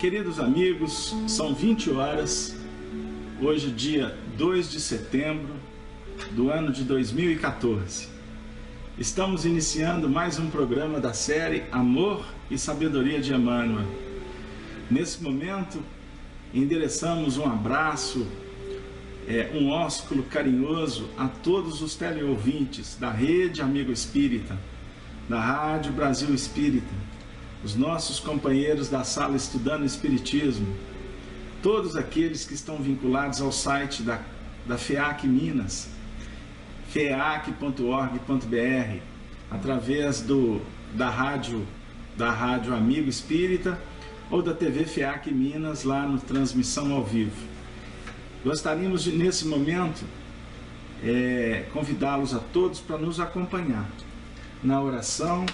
Queridos amigos, são 20 horas, hoje dia 2 de setembro do ano de 2014. Estamos iniciando mais um programa da série Amor e Sabedoria de Emmanuel. Nesse momento, endereçamos um abraço, um ósculo carinhoso a todos os teleouvintes da Rede Amigo Espírita, da Rádio Brasil Espírita, os nossos companheiros da sala Estudando Espiritismo, todos aqueles que estão vinculados ao site da FEAC Minas, feac.org.br, através da rádio Amigo Espírita ou da TV FEAC Minas, lá no Transmissão ao Vivo. Gostaríamos de, nesse momento, convidá-los a todos para nos acompanhar na oração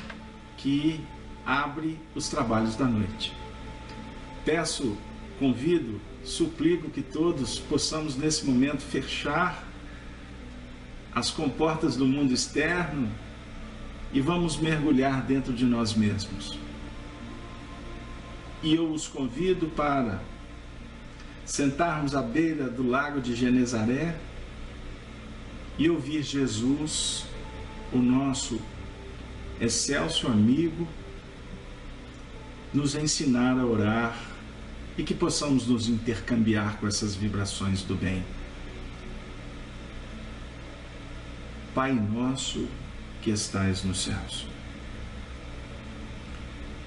que abre os trabalhos da noite. Convido, suplico que todos possamos nesse momento fechar as comportas do mundo externo e vamos mergulhar dentro de nós mesmos. E eu os convido para sentarmos à beira do lago de Genezaré e ouvir Jesus, o nosso excelso amigo, nos ensinar a orar e que possamos nos intercambiar com essas vibrações do bem. Pai nosso que estais nos céus,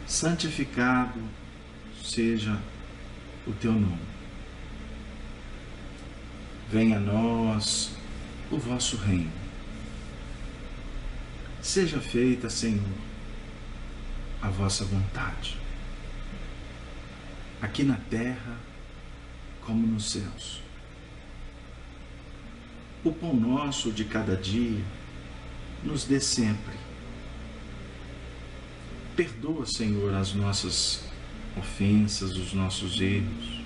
santificado seja o teu nome. Venha a nós o vosso reino. Seja feita, Senhor, a vossa vontade, aqui na terra como nos céus. O pão nosso de cada dia nos dê sempre. Perdoa, Senhor, as nossas ofensas, os nossos erros.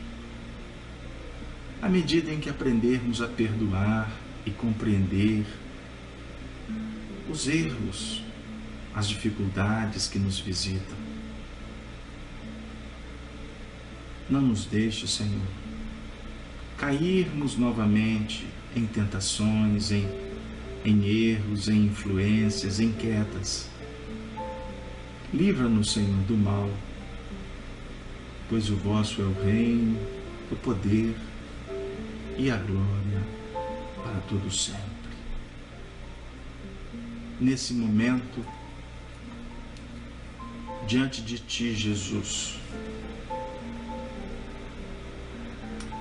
À medida em que aprendermos a perdoar e compreender os erros, as dificuldades que nos visitam, não nos deixe, Senhor, cairmos novamente em tentações, em erros, em influências, em quedas. Livra-nos, Senhor, do mal, pois o vosso é o reino, o poder e a glória para todo sempre. Nesse momento, diante de Ti, Jesus,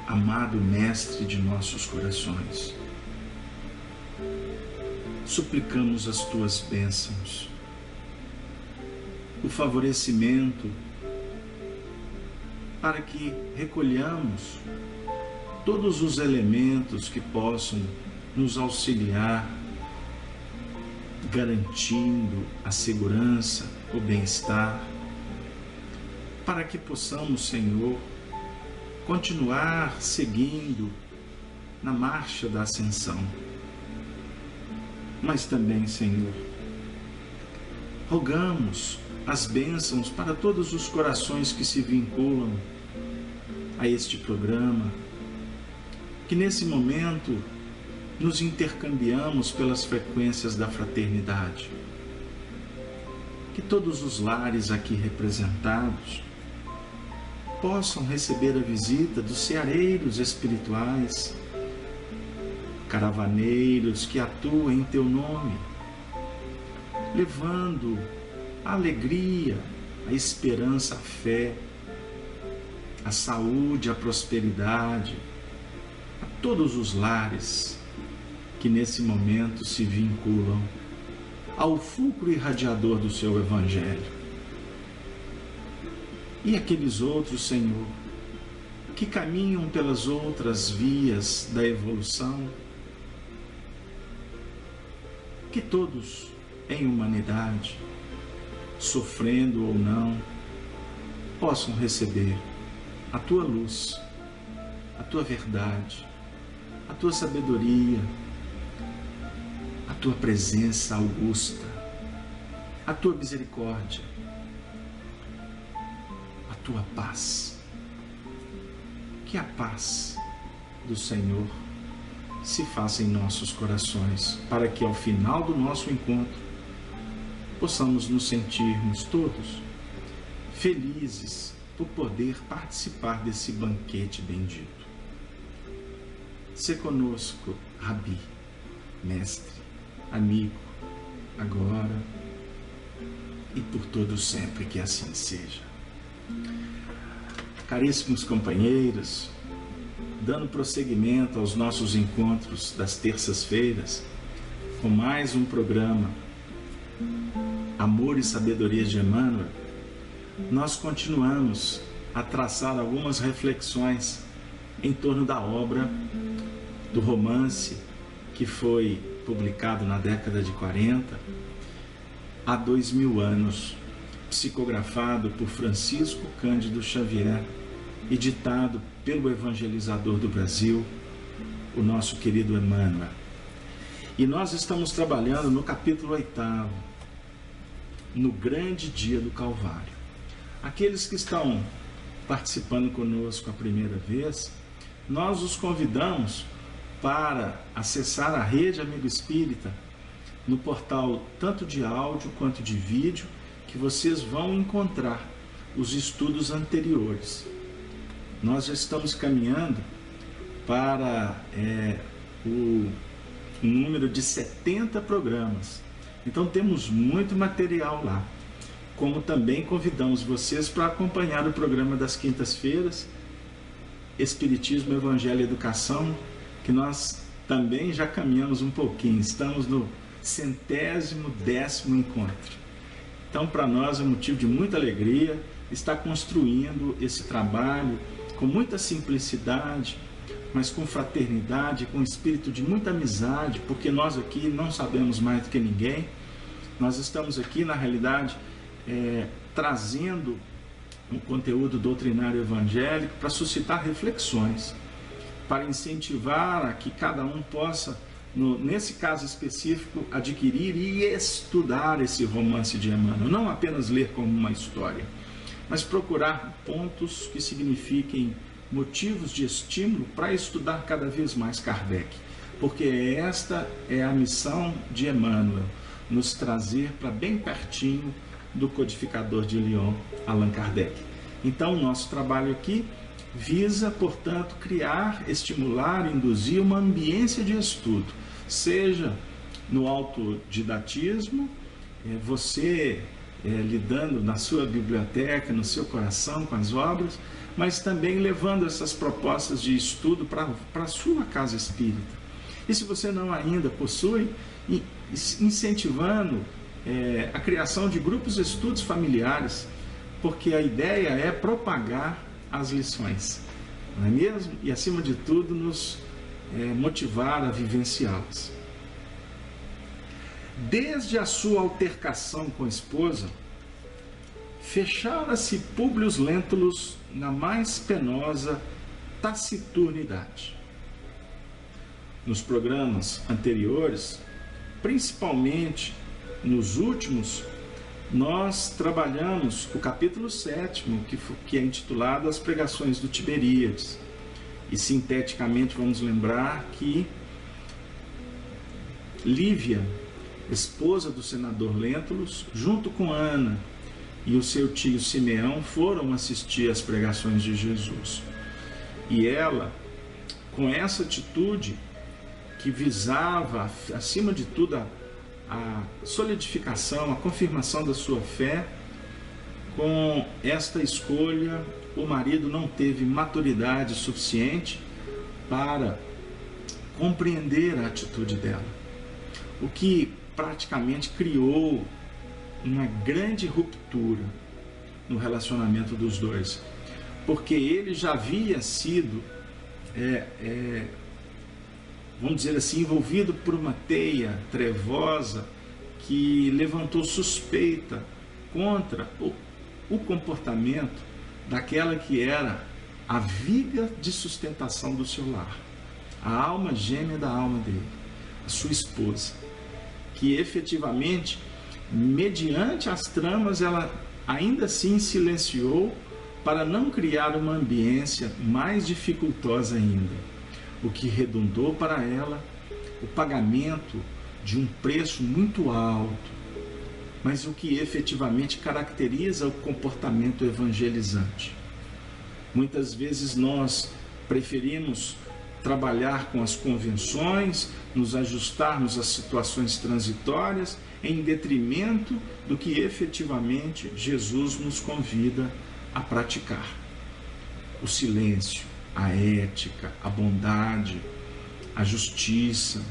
amado Mestre de nossos corações, suplicamos as Tuas bênçãos, o favorecimento para que recolhamos todos os elementos que possam nos auxiliar, garantindo a segurança, o bem-estar, para que possamos, Senhor, continuar seguindo na marcha da ascensão. Mas também, Senhor, rogamos as bênçãos para todos os corações que se vinculam a este programa, que nesse momento nos intercambiamos pelas frequências da fraternidade. Que todos os lares aqui representados possam receber a visita dos ceareiros espirituais, caravaneiros que atuam em Teu nome, levando a alegria, a esperança, a fé, a saúde, a prosperidade a todos os lares que nesse momento se vinculam ao fulcro irradiador do Seu Evangelho. E aqueles outros, Senhor, que caminham pelas outras vias da evolução, que todos, em humanidade, sofrendo ou não, possam receber a Tua luz, a Tua verdade, a Tua sabedoria, a Tua presença augusta, a Tua misericórdia, a Tua paz, que a paz do Senhor se faça em nossos corações, para que ao final do nosso encontro possamos nos sentirmos todos felizes por poder participar desse banquete bendito. Se conosco, Rabi, mestre, amigo, agora e por todo sempre, que assim seja. Caríssimos companheiros, dando prosseguimento aos nossos encontros das terças-feiras, com mais um programa Amor e Sabedoria de Emmanuel, nós continuamos a traçar algumas reflexões em torno da obra do romance que foi publicado na década de 40, há 2000 anos, psicografado por Francisco Cândido Xavier e ditado pelo evangelizador do Brasil, o nosso querido Emmanuel. E nós estamos trabalhando no capítulo 8º, no grande dia do Calvário. Aqueles que estão participando conosco a primeira vez, nós os convidamos para acessar a Rede Amigo Espírita no portal tanto de áudio quanto de vídeo, que vocês vão encontrar os estudos anteriores. Nós já estamos caminhando para o número de 70 programas. Então temos muito material lá. Como também convidamos vocês para acompanhar o programa das quintas-feiras, Espiritismo, Evangelho e Educação, que nós também já caminhamos um pouquinho. Estamos no 110º encontro. Então, para nós é motivo de muita alegria estar construindo esse trabalho com muita simplicidade, mas com fraternidade, com espírito de muita amizade, porque nós aqui não sabemos mais do que ninguém. Nós estamos aqui, na realidade, trazendo um conteúdo doutrinário evangélico para suscitar reflexões, para incentivar a que cada um possa, nesse caso específico, adquirir e estudar esse romance de Emmanuel. Não apenas ler como uma história, mas procurar pontos que signifiquem motivos de estímulo para estudar cada vez mais Kardec, porque esta é a missão de Emmanuel, nos trazer para bem pertinho do codificador de Lyon, Allan Kardec. Então, o nosso trabalho aqui visa, portanto, criar, estimular, induzir uma ambiência de estudo, seja no autodidatismo, você lidando na sua biblioteca, no seu coração com as obras, mas também levando essas propostas de estudo para a sua casa espírita. E se você não ainda possui, incentivando a criação de grupos de estudos familiares, porque a ideia é propagar as lições, não é mesmo? E acima de tudo nos motivar a vivenciá-las. Desde a sua altercação com a esposa, fechara-se Públio Lentulus na mais penosa taciturnidade. Nos programas anteriores, principalmente nos últimos, nós trabalhamos o capítulo 7º, que é intitulado As Pregações do Tiberíades. E sinteticamente vamos lembrar que Lívia, esposa do senador Lentulus, junto com Ana e o seu tio Simeão, foram assistir às pregações de Jesus. E ela, com essa atitude que visava, acima de tudo, a solidificação, a confirmação da sua fé, com esta escolha, o marido não teve maturidade suficiente para compreender a atitude dela, o que praticamente criou uma grande ruptura no relacionamento dos dois, porque ele já havia sido, vamos dizer assim, envolvido por uma teia trevosa que levantou suspeita contra o comportamento daquela que era a viga de sustentação do seu lar, a alma gêmea da alma dele, a sua esposa, que efetivamente, mediante as tramas, ela ainda assim silenciou para não criar uma ambiência mais dificultosa ainda, o que redundou para ela o pagamento de um preço muito alto, mas o que efetivamente caracteriza o comportamento evangelizante. Muitas vezes nós preferimos trabalhar com as convenções, nos ajustarmos às situações transitórias, em detrimento do que efetivamente Jesus nos convida a praticar. O silêncio, a ética, a bondade, a justiça,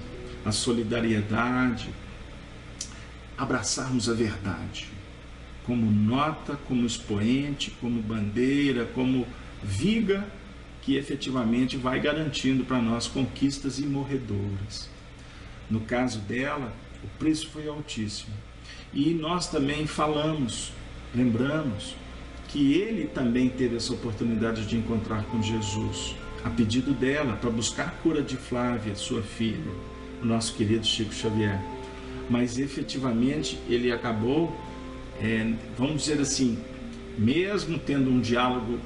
a solidariedade, abraçarmos a verdade como nota, como expoente, como bandeira, como viga que efetivamente vai garantindo para nós conquistas imorredoras. No caso dela, o preço foi altíssimo. E nós também lembramos que ele também teve essa oportunidade de encontrar com Jesus, a pedido dela, para buscar a cura de Flávia, sua filha, o nosso querido Chico Xavier. Mas efetivamente ele acabou, vamos dizer assim, mesmo tendo um diálogo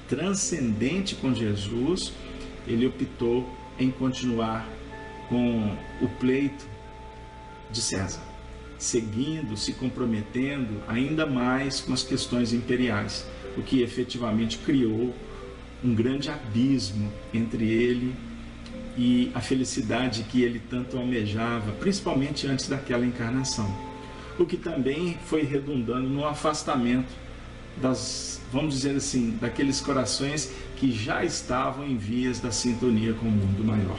transcendente com Jesus, ele optou em continuar com o pleito de César, seguindo, se comprometendo ainda mais com as questões imperiais, o que efetivamente criou um grande abismo entre ele e a felicidade que ele tanto almejava, principalmente antes daquela encarnação, o que também foi redundando no afastamento vamos dizer assim, daqueles corações que já estavam em vias da sintonia com o mundo maior.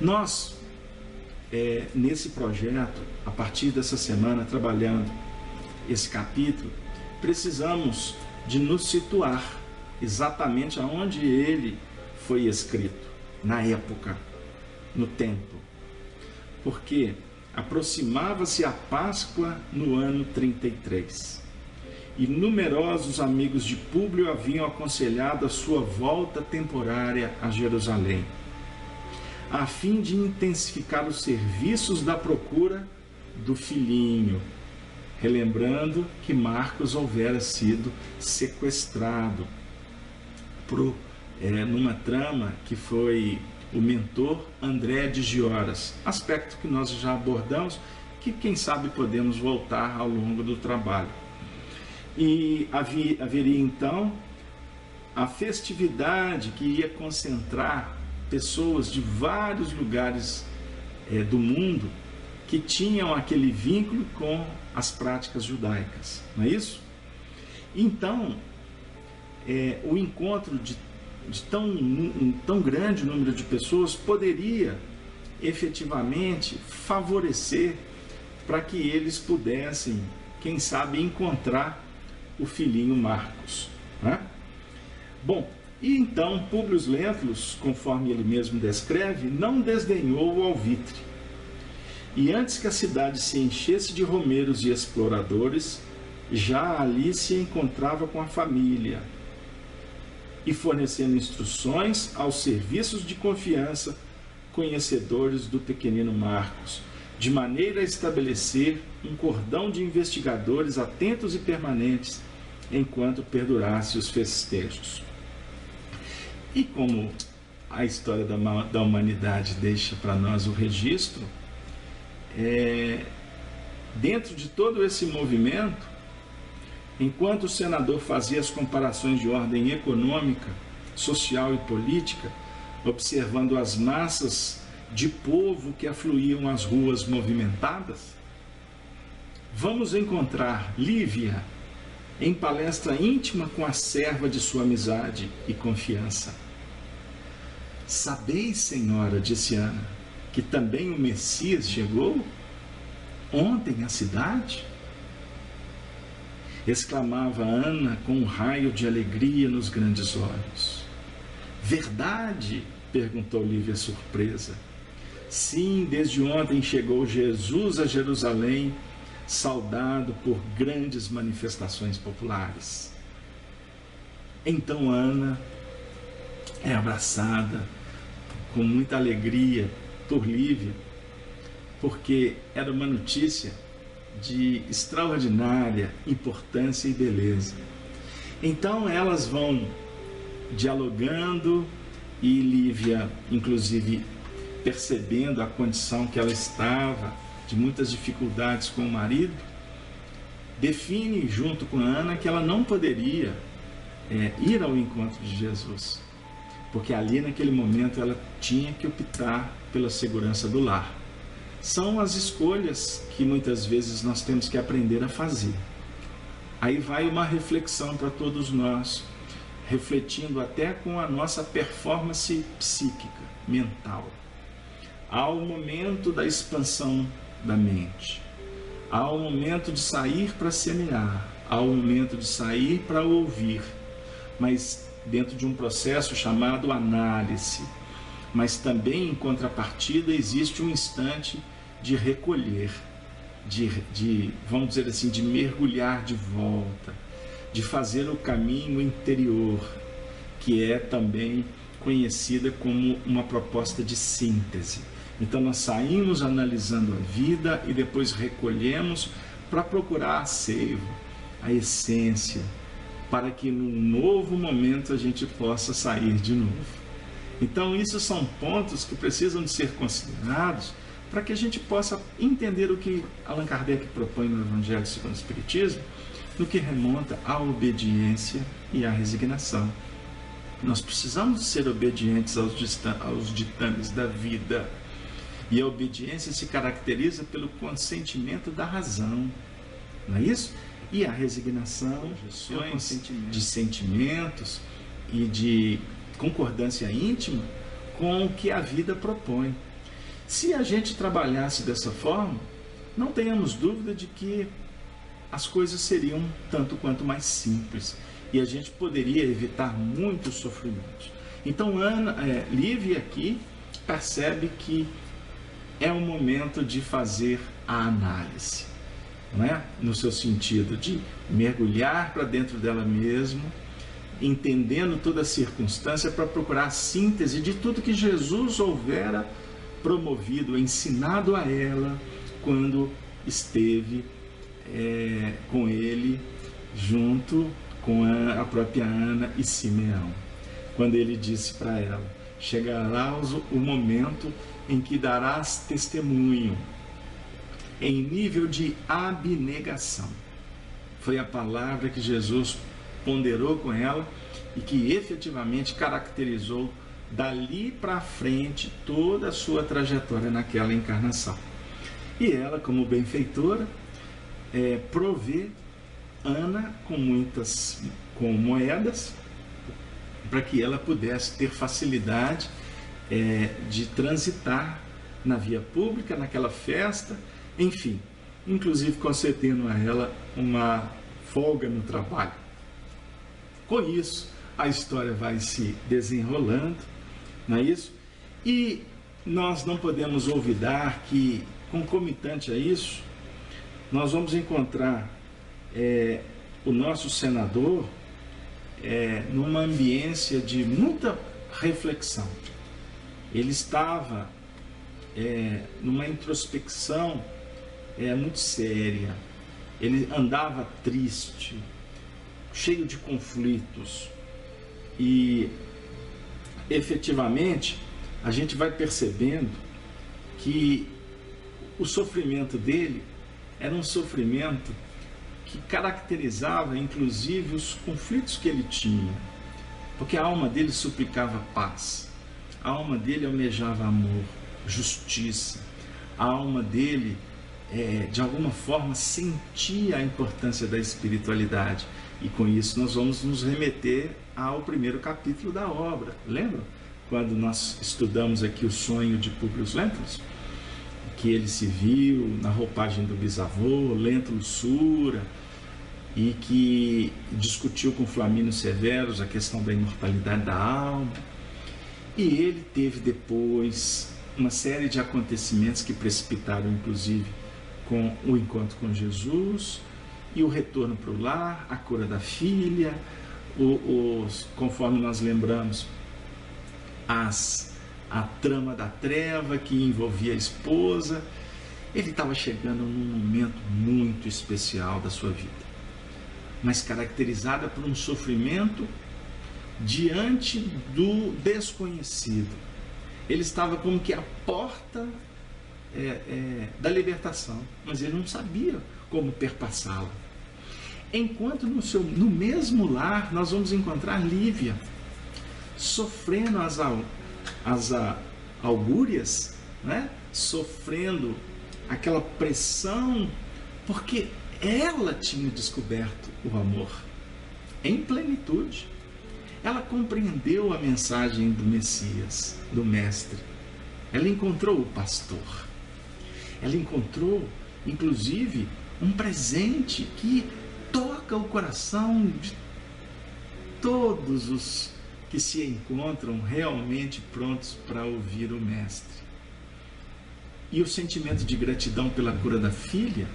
Nós, nesse projeto, a partir dessa semana, trabalhando esse capítulo, precisamos de nos situar exatamente aonde ele foi escrito, na época, no tempo. Porque aproximava-se a Páscoa no ano 33. E numerosos amigos de Públio haviam aconselhado a sua volta temporária a Jerusalém, a fim de intensificar os serviços da procura do filhinho, relembrando que Marcos houvera sido sequestrado numa trama que foi o mentor André de Gioras, aspecto que nós já abordamos, que quem sabe podemos voltar ao longo do trabalho. E haveria então a festividade que ia concentrar pessoas de vários lugares do mundo que tinham aquele vínculo com as práticas judaicas, não é isso? Então, o encontro de tão grande número de pessoas poderia efetivamente favorecer para que eles pudessem, quem sabe, encontrar o filhinho Marcos, né? Bom, e então Públio Lentulus, conforme ele mesmo descreve, não desdenhou o alvitre. E antes que a cidade se enchesse de romeiros e exploradores, já ali se encontrava com a família e fornecendo instruções aos serviços de confiança conhecedores do pequenino Marcos, de maneira a estabelecer um cordão de investigadores atentos e permanentes enquanto perdurasse os festejos. E como a história da humanidade deixa para nós o registro, dentro de todo esse movimento, enquanto o senador fazia as comparações de ordem econômica, social e política, observando as massas de povo que afluíam às ruas movimentadas, vamos encontrar Lívia em palestra íntima com a serva de sua amizade e confiança. Sabeis, senhora, disse Ana, que também o Messias chegou ontem à cidade? Exclamava Ana com um raio de alegria nos grandes olhos. Verdade? Perguntou Lívia surpresa. Sim, desde ontem chegou Jesus a Jerusalém, saudado por grandes manifestações populares. Então Ana é abraçada com muita alegria por Lívia, porque era uma notícia de extraordinária importância e beleza. Então elas vão dialogando e Lívia, inclusive, percebendo a condição que ela estava, de muitas dificuldades com o marido, define junto com Ana que ela não poderia ir ao encontro de Jesus, porque ali naquele momento ela tinha que optar pela segurança do lar. São as escolhas que muitas vezes nós temos que aprender a fazer. Aí vai uma reflexão para todos nós, refletindo até com a nossa performance psíquica, mental. Há o momento da expansão da mente, há o momento de sair para semear, há o momento de sair para ouvir, mas dentro de um processo chamado análise. Mas também, em contrapartida, existe um instante de recolher, vamos dizer assim, de mergulhar de volta, de fazer o caminho interior, que é também conhecida como uma proposta de síntese. Então nós saímos analisando a vida e depois recolhemos para procurar a seiva, a essência, para que num novo momento a gente possa sair de novo. Então isso são pontos que precisam de ser considerados para que a gente possa entender o que Allan Kardec propõe no Evangelho segundo o Espiritismo, no que remonta à obediência e à resignação. Nós precisamos ser obedientes aos ditames da vida. E a obediência se caracteriza pelo consentimento da razão, não é isso? E a resignação, de sentimentos e de concordância íntima com o que a vida propõe. Se a gente trabalhasse dessa forma, não tenhamos dúvida de que as coisas seriam tanto quanto mais simples e a gente poderia evitar muitos sofrimentos. Então Lívia aqui percebe que é o momento de fazer a análise, não é? No seu sentido de mergulhar para dentro dela mesma, entendendo toda a circunstância para procurar a síntese de tudo que Jesus houvera promovido, ensinado a ela quando esteve com ele, junto com a própria Ana e Simeão. Quando ele disse para ela: chegará o momento em que darás testemunho, em nível de abnegação. Foi a palavra que Jesus ponderou com ela e que efetivamente caracterizou dali para frente toda a sua trajetória naquela encarnação. E ela, como benfeitora, provê Ana com moedas para que ela pudesse ter facilidade de transitar na via pública, naquela festa, enfim, inclusive concedendo a ela uma folga no trabalho. Com isso, a história vai se desenrolando, não é isso? E nós não podemos olvidar que, concomitante a isso, nós vamos encontrar o nosso senador numa ambiência de muita reflexão. Ele estava numa introspecção muito séria. Ele andava triste, cheio de conflitos. E efetivamente a gente vai percebendo que o sofrimento dele era um sofrimento que caracterizava inclusive os conflitos que ele tinha, porque a alma dele suplicava paz, a alma dele almejava amor, justiça, a alma dele de alguma forma sentia a importância da espiritualidade. E com isso nós vamos nos remeter ao primeiro capítulo da obra. Lembra? Quando nós estudamos aqui o sonho de Públio Lentulus, que ele se viu na roupagem do bisavô, Lentulus Sura, e que discutiu com Flamínio Severus a questão da imortalidade da alma. E ele teve depois uma série de acontecimentos que precipitaram, inclusive, com o encontro com Jesus e o retorno para o lar, a cura da filha, conforme nós lembramos, a trama da treva que envolvia a esposa. Ele estava chegando num momento muito especial da sua vida. mas caracterizada por um sofrimento diante do desconhecido. Ele estava como que à porta da libertação, mas ele não sabia como perpassá-la. Enquanto no mesmo lar nós vamos encontrar Lívia sofrendo as augúrias, né? Sofrendo aquela pressão, porque ela tinha descoberto o amor em plenitude. Ela compreendeu a mensagem do Messias, do Mestre. Ela encontrou o pastor. Ela encontrou, inclusive, um presente que toca o coração de todos os que se encontram realmente prontos para ouvir o Mestre. E o sentimento de gratidão pela cura da filha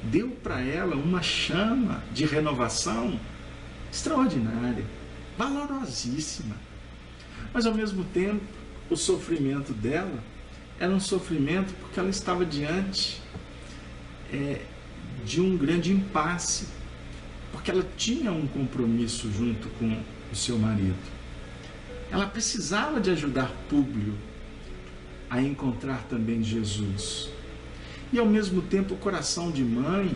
deu para ela uma chama de renovação extraordinária, valorosíssima. Mas ao mesmo tempo, o sofrimento dela era um sofrimento porque ela estava diante de um grande impasse, porque ela tinha um compromisso junto com o seu marido. Ela precisava de ajudar Públio a encontrar também Jesus. E ao mesmo tempo o coração de mãe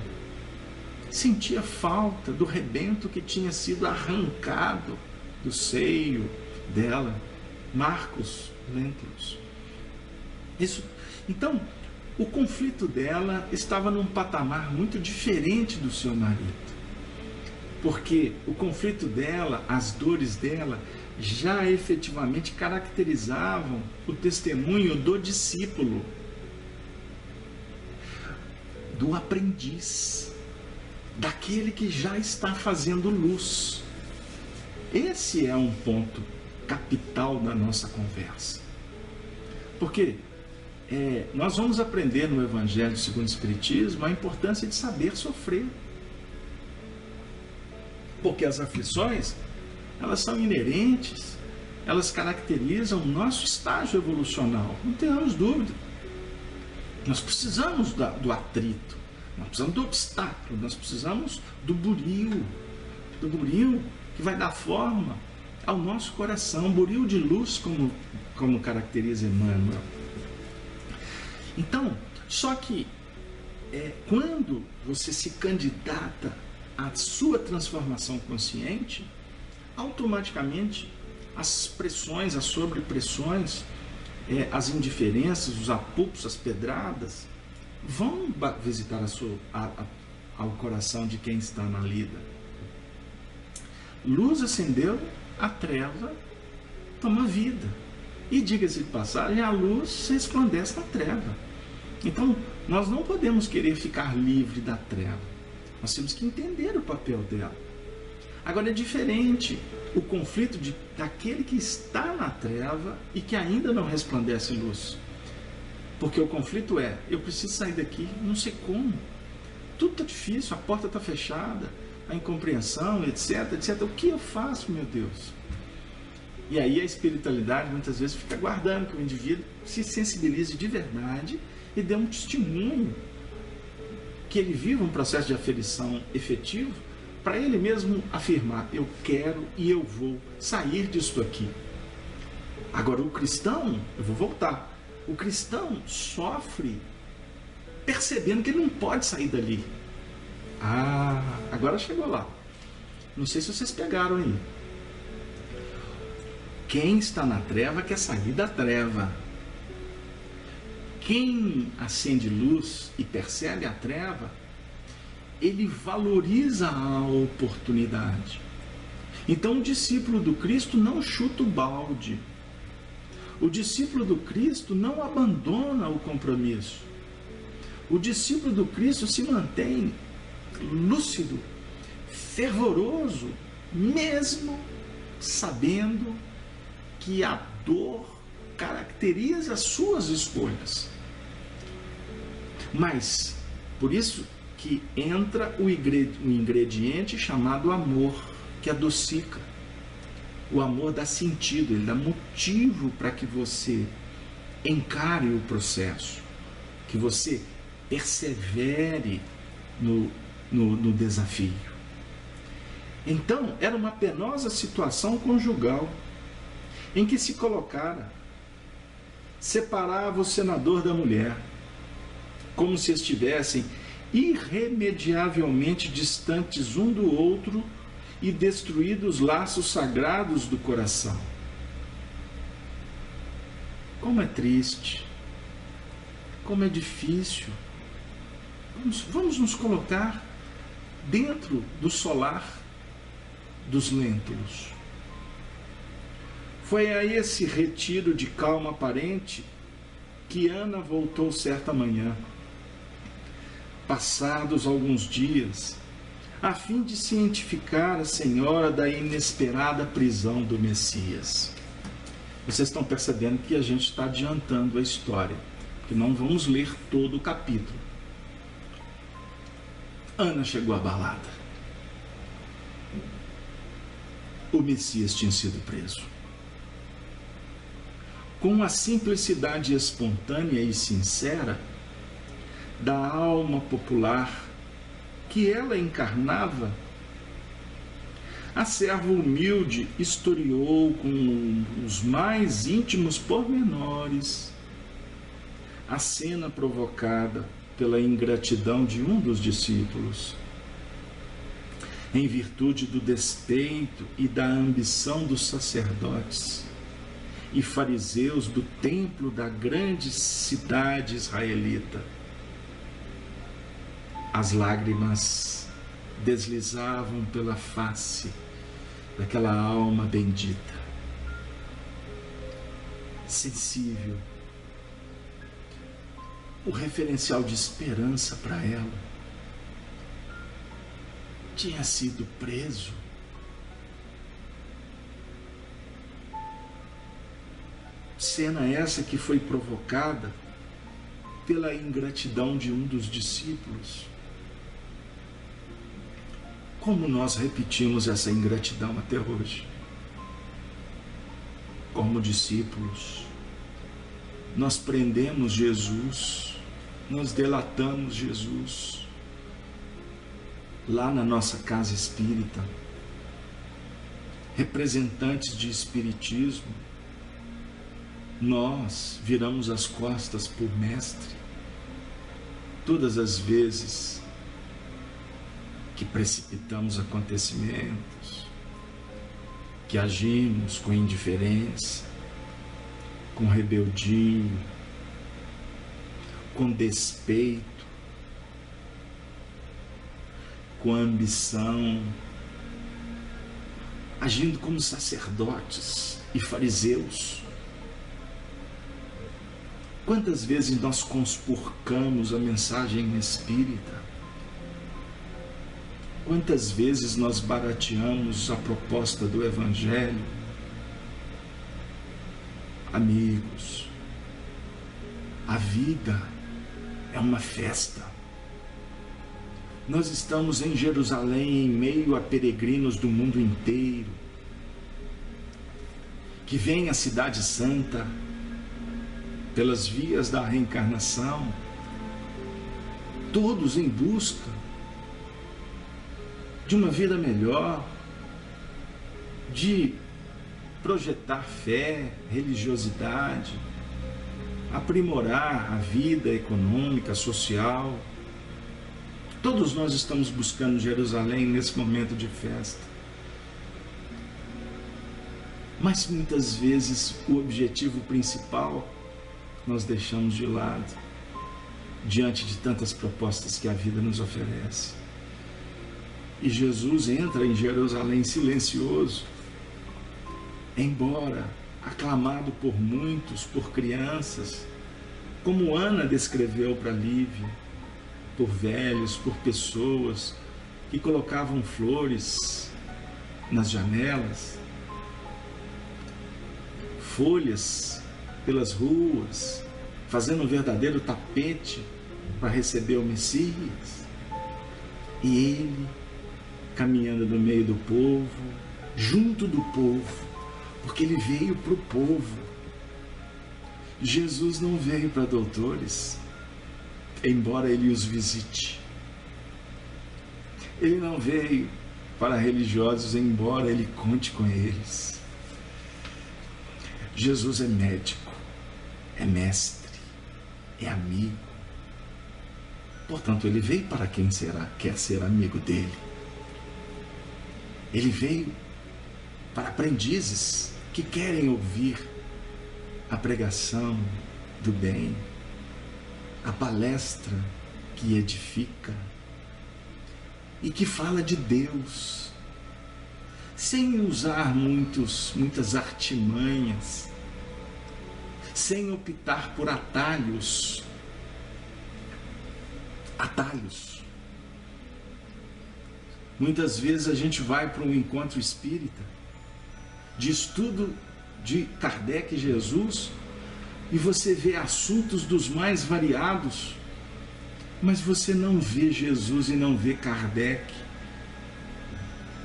sentia falta do rebento que tinha sido arrancado do seio dela, Marcus Lentulus. Então, o conflito dela estava num patamar muito diferente do seu marido. Porque o conflito dela, as dores dela, já efetivamente caracterizavam o testemunho do discípulo, do aprendiz, daquele que já está fazendo luz. Esse é um ponto capital da nossa conversa. Porque nós vamos aprender no Evangelho segundo o Espiritismo a importância de saber sofrer. Porque as aflições, elas são inerentes, elas caracterizam o nosso estágio evolucional, não tenhamos dúvida. Nós precisamos do atrito, nós precisamos do obstáculo, nós precisamos do buril que vai dar forma ao nosso coração, um buril de luz, como caracteriza Emmanuel. Então, só que quando você se candidata à sua transformação consciente, automaticamente as pressões, as sobrepressões, as indiferenças, os apupos, as pedradas vão visitar ao coração de quem está na lida. Luz acendeu, a treva toma vida. E diga-se de passagem, a luz resplandece na treva. Então, nós não podemos querer ficar livre da treva. Nós temos que entender o papel dela. Agora é diferente o conflito daquele que está na treva e que ainda não resplandece luz. Porque o conflito eu preciso sair daqui, não sei como. Tudo está difícil, a porta está fechada, a incompreensão, etc, etc. O que eu faço, meu Deus? E aí a espiritualidade muitas vezes fica aguardando que o indivíduo se sensibilize de verdade e dê um testemunho, que ele viva um processo de aferição efetivo, para ele mesmo afirmar: eu quero e eu vou sair disso aqui. Agora o cristão, eu vou voltar, o cristão sofre percebendo que ele não pode sair dali. Agora chegou lá. Não sei se vocês pegaram aí. Quem está na treva quer sair da treva. Quem acende luz e percebe a treva, ele valoriza a oportunidade. Então o discípulo do Cristo não chuta o balde. O discípulo do Cristo não abandona o compromisso. O discípulo do Cristo se mantém lúcido, fervoroso, mesmo sabendo que a dor caracteriza as suas escolhas. Mas, por isso que entra o ingrediente chamado amor, que adocica. O amor dá sentido, ele dá motivo para que você encare o processo, que você persevere no desafio. Então, era uma penosa situação conjugal, em que se colocara, separava o senador da mulher, como se estivessem irremediavelmente distantes um do outro e destruídos os laços sagrados do coração. Como é triste, como é difícil. Vamos nos colocar dentro do solar dos Lentulus. Foi a esse retiro de calma aparente que Ana voltou certa manhã, passados alguns dias, a fim de cientificar a senhora da inesperada prisão do Messias. Vocês estão percebendo que a gente está adiantando a história, que não vamos ler todo o capítulo. Ana chegou abalada. O Messias tinha sido preso. Com a simplicidade espontânea e sincera da alma popular que ela encarnava, a serva humilde historiou com os mais íntimos pormenores a cena provocada pela ingratidão de um dos discípulos, em virtude do despeito e da ambição dos sacerdotes e fariseus do templo da grande cidade israelita. As lágrimas deslizavam pela face daquela alma bendita, sensível, o referencial de esperança para ela. Tinha sido preso. Cena essa que foi provocada pela ingratidão de um dos discípulos. Como nós repetimos essa ingratidão até hoje? Como discípulos, nós prendemos Jesus, nós delatamos Jesus lá na nossa casa espírita, representantes de espiritismo. Nós viramos as costas por mestre todas as vezes que precipitamos acontecimentos, que agimos com indiferença, com rebeldia, com despeito, com ambição, agindo como sacerdotes e fariseus. Quantas vezes nós conspurcamos a mensagem espírita? Quantas vezes nós barateamos a proposta do Evangelho? Amigos, a vida é uma festa. Nós estamos em Jerusalém em meio a peregrinos do mundo inteiro, que vêm à Cidade Santa pelas vias da reencarnação, todos em busca de uma vida melhor, de projetar fé, religiosidade, aprimorar a vida econômica, social. Todos nós estamos buscando Jerusalém nesse momento de festa. Mas muitas vezes o objetivo principal nós deixamos de lado, diante de tantas propostas que a vida nos oferece. E Jesus entra em Jerusalém silencioso, embora aclamado por muitos, por crianças, como Ana descreveu para Lívia, por velhos, por pessoas que colocavam flores nas janelas, folhas pelas ruas, fazendo um verdadeiro tapete para receber o Messias. E ele caminhando no meio do povo, junto do povo, porque ele veio para o povo. Jesus não veio para doutores, embora ele os visite. Ele não veio para religiosos, embora ele conte com eles. Jesus é médico, é mestre, é amigo. Portanto, ele veio para quem quer ser amigo dele. Ele veio para aprendizes que querem ouvir a pregação do bem, a palestra que edifica e que fala de Deus, sem usar muitas artimanhas, sem optar por atalhos. Muitas vezes a gente vai para um encontro espírita, de estudo de Kardec e Jesus, e você vê assuntos dos mais variados, mas você não vê Jesus e não vê Kardec.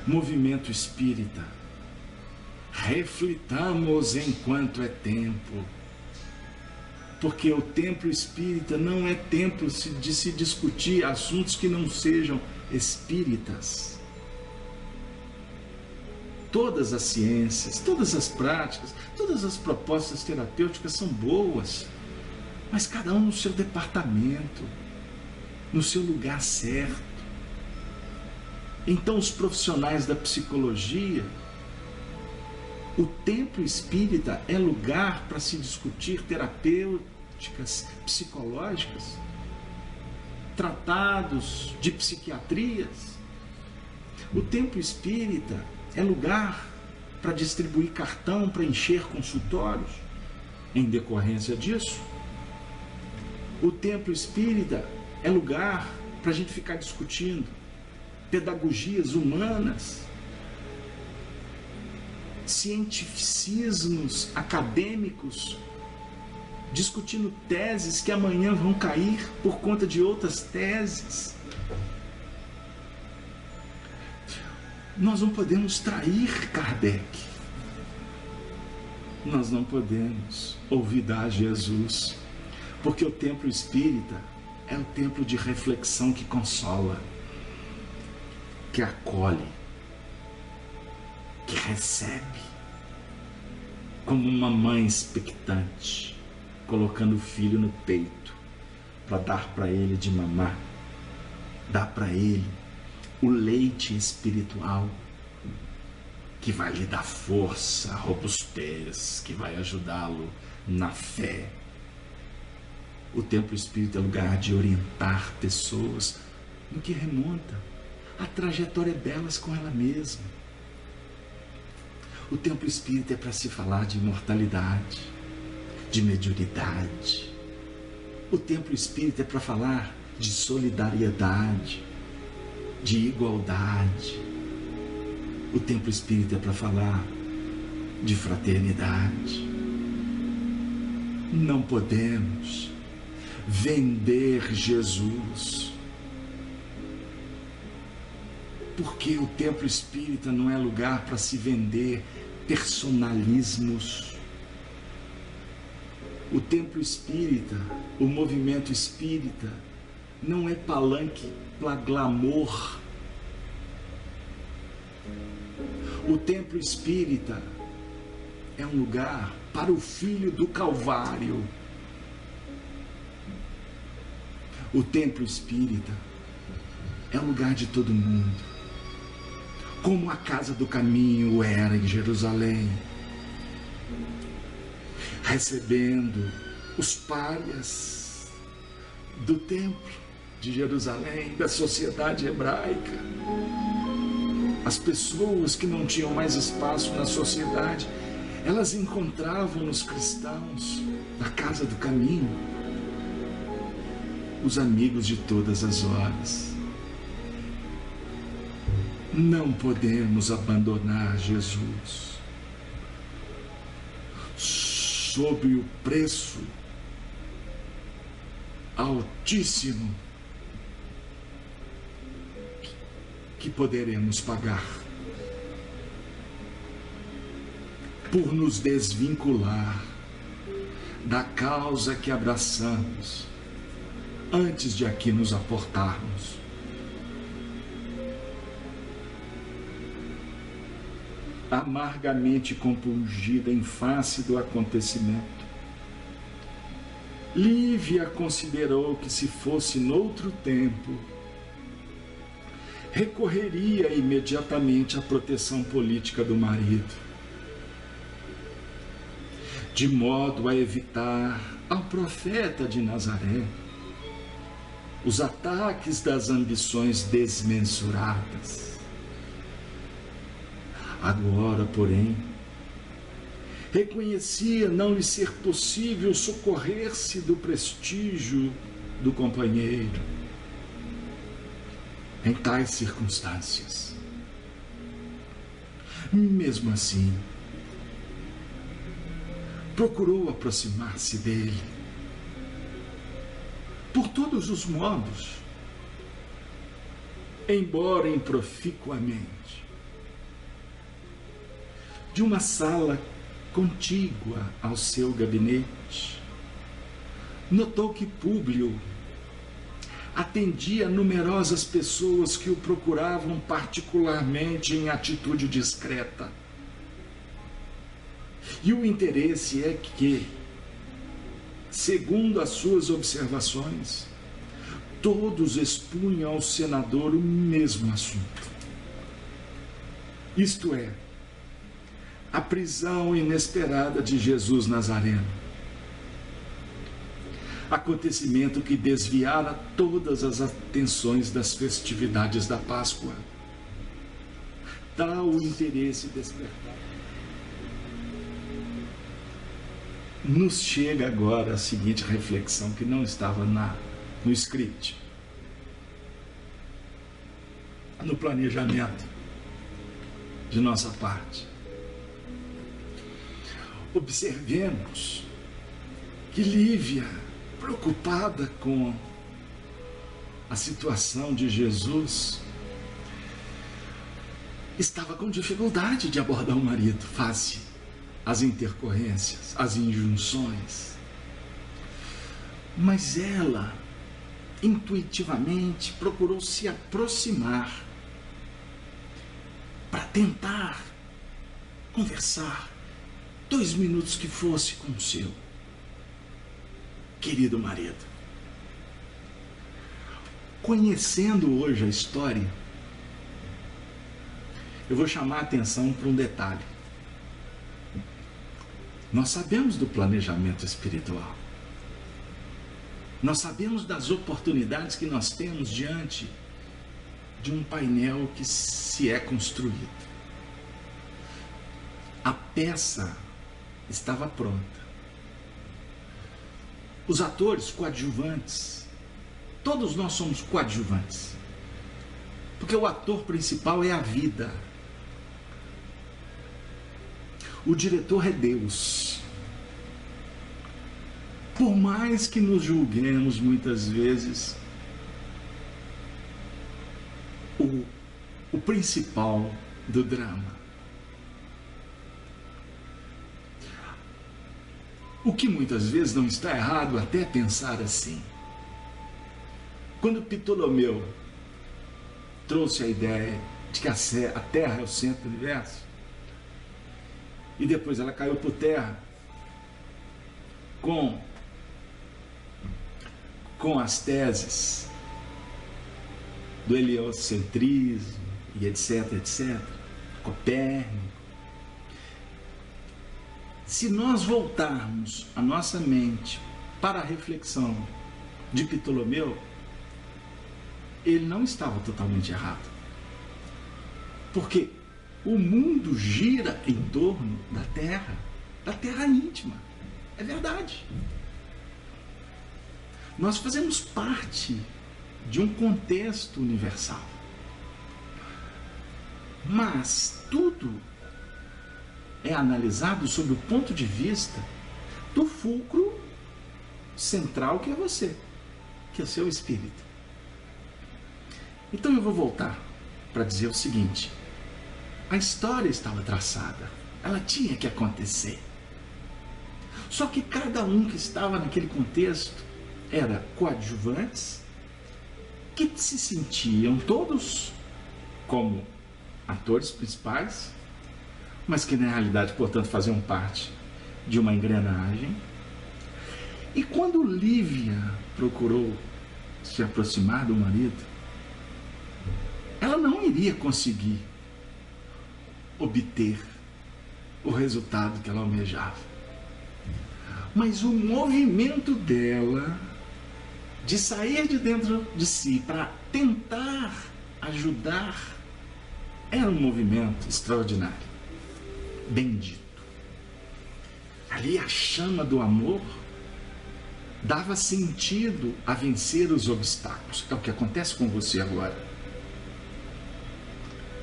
Movimento espírita. Reflitamos enquanto é tempo. Porque o templo espírita não é templo de se discutir assuntos que não sejam espíritas. Todas as ciências, todas as práticas, todas as propostas terapêuticas são boas, mas cada um no seu departamento, no seu lugar certo. Então, os profissionais da psicologia, o templo espírita é lugar para se discutir terapêuticas psicológicas, tratados de psiquiatrias. O templo espírita é lugar para distribuir cartão, para encher consultórios. Em decorrência disso, o templo espírita é lugar para a gente ficar discutindo pedagogias humanas, cientificismos acadêmicos, discutindo teses que amanhã vão cair por conta de outras teses. Nós não podemos trair Kardec. Nós não podemos olvidar Jesus, porque o templo espírita é o templo de reflexão que consola, que acolhe, que recebe, como uma mãe expectante, colocando o filho no peito para dar para ele de mamar, dar para ele o leite espiritual que vai lhe dar força, robustez, que vai ajudá-lo na fé. O templo espírita é lugar de orientar pessoas no que remonta a trajetória delas com ela mesma. O templo espírita é para se falar de imortalidade, de mediunidade. O templo espírita é para falar de solidariedade, de igualdade. O templo espírita é para falar de fraternidade. Não podemos vender Jesus, porque o templo espírita não é lugar para se vender personalismos. O templo espírita, o movimento espírita, não é palanque para glamour. O templo espírita é um lugar para o filho do Calvário. O templo espírita é um lugar de todo mundo, como a casa do caminho era em Jerusalém, recebendo os párias do templo de Jerusalém, da sociedade hebraica, as pessoas que não tinham mais espaço na sociedade, elas encontravam nos cristãos da casa do caminho os amigos de todas as horas. Não podemos abandonar Jesus sob o preço altíssimo que poderemos pagar por nos desvincular da causa que abraçamos antes de aqui nos aportarmos. amargamente compungida em face do acontecimento. Lívia considerou que, se fosse noutro tempo, recorreria imediatamente à proteção política do marido, de modo a evitar ao profeta de Nazaré os ataques das ambições desmensuradas. Agora, porém, reconhecia não lhe ser possível socorrer-se do prestígio do companheiro em tais circunstâncias. Mesmo assim, procurou aproximar-se dele por todos os modos, embora improficuamente, de uma sala contígua ao seu gabinete. Notou que Públio atendia numerosas pessoas que o procuravam particularmente em atitude discreta. E o interesse é que, segundo as suas observações, todos expunham ao senador o mesmo assunto. Isto é, a prisão inesperada de Jesus Nazareno. Acontecimento que desviara todas as atenções das festividades da Páscoa. Tal o interesse despertado. Nos chega agora a seguinte reflexão, que não estava no script, no planejamento de nossa parte. Observemos que Lívia, preocupada com a situação de Jesus, estava com dificuldade de abordar o marido face às intercorrências, às injunções. Mas ela, intuitivamente, procurou se aproximar para tentar conversar 2 minutos que fosse com o seu querido marido. Conhecendo hoje a história, eu vou chamar a atenção para um detalhe. Nós sabemos do planejamento espiritual. Nós sabemos das oportunidades que nós temos diante de um painel que se é construído. A peça estava pronta. Os atores coadjuvantes, todos nós somos coadjuvantes, porque o ator principal é a vida. O diretor é Deus. Por mais que nos julguemos muitas vezes, o principal do drama. O que muitas vezes não está errado até pensar assim. Quando Ptolomeu trouxe a ideia de que a Terra é o centro do universo, e depois ela caiu por terra com as teses do heliocentrismo e etc, etc, Copérnico. Se nós voltarmos a nossa mente para a reflexão de Ptolomeu, ele não estava totalmente errado. Porque o mundo gira em torno da Terra íntima. É verdade. Nós fazemos parte de um contexto universal. Mas tudo é analisado sob o ponto de vista do fulcro central que é você, que é o seu espírito. Então eu vou voltar para dizer o seguinte: a história estava traçada, ela tinha que acontecer. Só que cada um que estava naquele contexto era coadjuvantes que se sentiam todos como atores principais, mas que na realidade, portanto, faziam parte de uma engrenagem. E quando Lívia procurou se aproximar do marido, ela não iria conseguir obter o resultado que ela almejava. Mas o movimento dela de sair de dentro de si para tentar ajudar era um movimento extraordinário, bendito. Ali a chama do amor dava sentido a vencer os obstáculos. É o que acontece com você agora.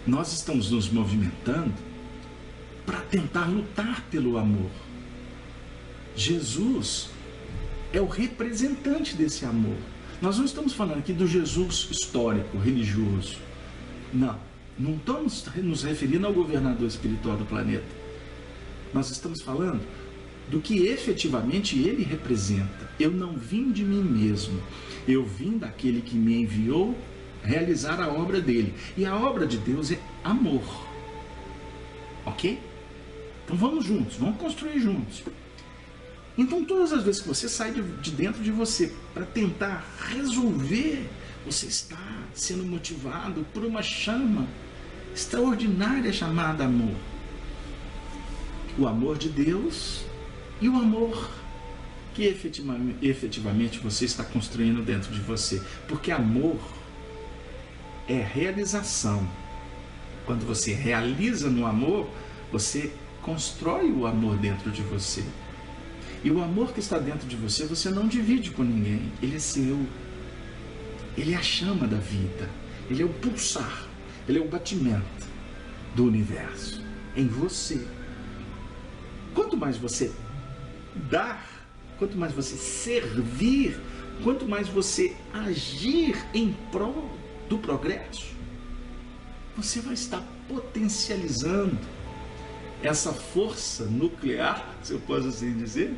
Nós estamos nos movimentando para tentar lutar pelo amor. Jesus é o representante desse amor. Nós não estamos falando aqui do Jesus histórico, religioso. Não estamos nos referindo ao governador espiritual do planeta. Nós estamos falando do que efetivamente ele representa. Eu não vim de mim mesmo, eu vim daquele que me enviou realizar a obra dele. E a obra de Deus é amor. Ok? Então vamos juntos, vamos construir juntos. Então todas as vezes que você sai de dentro de você para tentar resolver, você está sendo motivado por uma chama extraordinária chamada amor. O amor de Deus e o amor que efetivamente você está construindo dentro de você. Porque amor é realização. Quando você realiza no amor, você constrói o amor dentro de você. E o amor que está dentro de você, você não divide com ninguém. Ele é seu. Ele é a chama da vida. Ele é o pulsar. Ele é o batimento do universo em você. Quanto mais você dar, quanto mais você servir, quanto mais você agir em prol do progresso, você vai estar potencializando essa força nuclear, se eu posso assim dizer,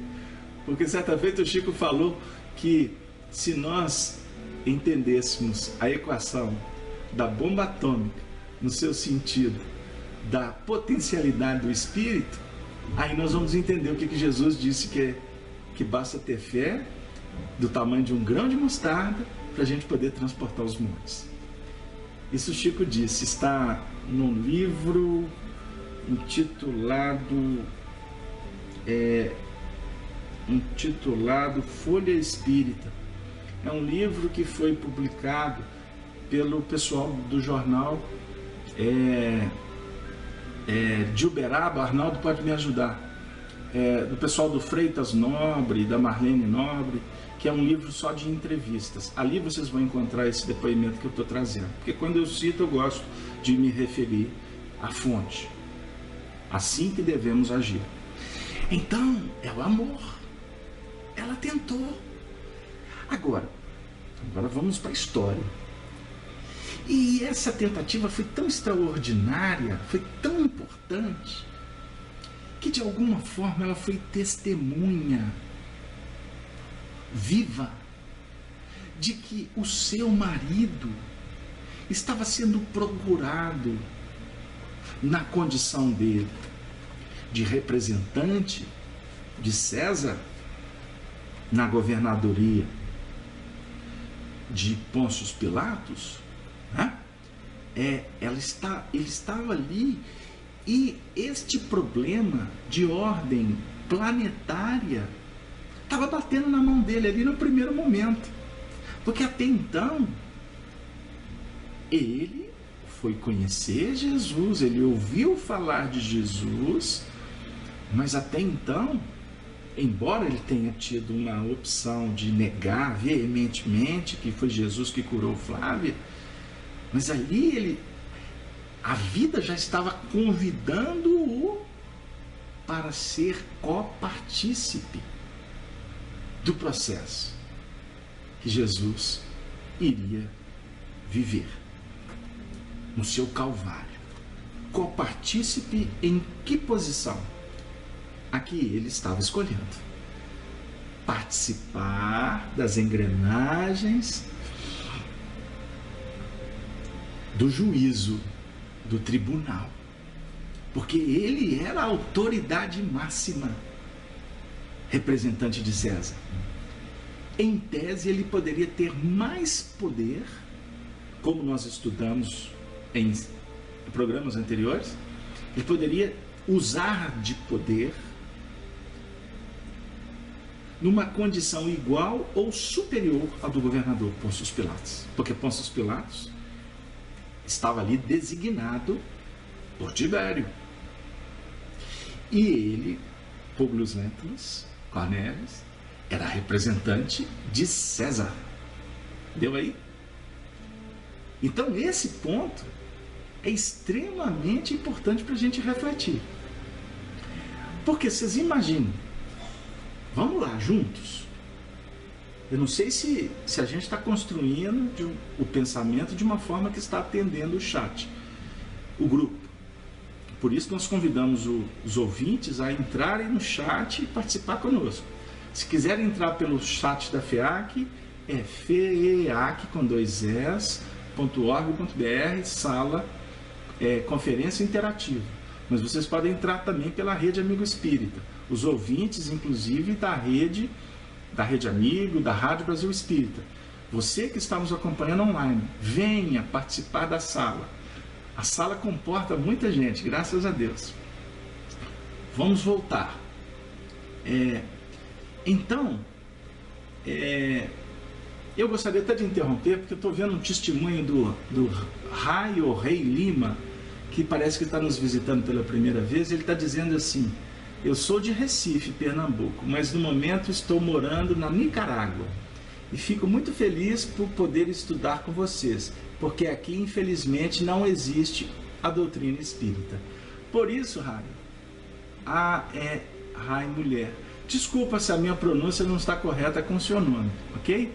porque certa feita o Chico falou que se nós entendêssemos a equação da bomba atômica no seu sentido da potencialidade do espírito, aí nós vamos entender o que Jesus disse, que basta ter fé do tamanho de um grão de mostarda para a gente poder transportar os montes. Isso Chico disse, está num livro intitulado Folha Espírita. É um livro que foi publicado pelo pessoal do jornal de Uberaba. Arnaldo pode me ajudar, do pessoal do Freitas Nobre, da Marlene Nobre, que é um livro só de entrevistas. Ali vocês vão encontrar esse depoimento que eu estou trazendo, porque quando eu cito eu gosto de me referir à fonte, assim que devemos agir. Então é o amor. Ela tentou. Agora vamos para a história. E essa tentativa foi tão extraordinária, foi tão importante, que de alguma forma ela foi testemunha viva de que o seu marido estava sendo procurado na condição dele de representante de César na governadoria de Pôncio Pilatos, né? Ele estava ali, e este problema de ordem planetária estava batendo na mão dele ali no primeiro momento, porque até então ele foi conhecer Jesus, ele ouviu falar de Jesus, mas até então, embora ele tenha tido uma opção de negar veementemente que foi Jesus que curou Flávia, mas ali a vida já estava convidando-o para ser copartícipe do processo que Jesus iria viver no seu Calvário. Copartícipe em que posição? A que ele estava escolhendo. Participar das engrenagens do juízo, do tribunal. porque ele era a autoridade máxima, representante de César. Em tese, ele poderia ter mais poder, como nós estudamos em programas anteriores, ele poderia usar de poder numa condição igual ou superior à do governador Pôncio Pilatos, porque Pôncio Pilatos estava ali designado por Tibério. E ele, Públio Lentulus Cornélios, era representante de César. Deu aí? Então esse ponto é extremamente importante para a gente refletir. Porque vocês imaginam, vamos lá, juntos. Eu não sei se a gente está construindo o pensamento de uma forma que está atendendo o chat, o grupo. Por isso nós convidamos os ouvintes a entrarem no chat e participar conosco. Se quiserem entrar pelo chat da FEAC, é feac com 2s.org.br, sala conferência interativa. Mas vocês podem entrar também pela Rede Amigo Espírita. Os ouvintes, inclusive, da Rede Amigo, da Rádio Brasil Espírita. Você que está nos acompanhando online, venha participar da sala. A sala comporta muita gente, graças a Deus. Vamos voltar. Então, eu gostaria até de interromper, porque eu estou vendo um testemunho do Raio Rei Lima, que parece que está nos visitando pela primeira vez. Ele está dizendo assim: eu sou de Recife, Pernambuco, mas no momento estou morando na Nicarágua e fico muito feliz por poder estudar com vocês, porque aqui infelizmente não existe a doutrina espírita. Por isso, Raio, Raio mulher, desculpa se a minha pronúncia não está correta com o seu nome, ok?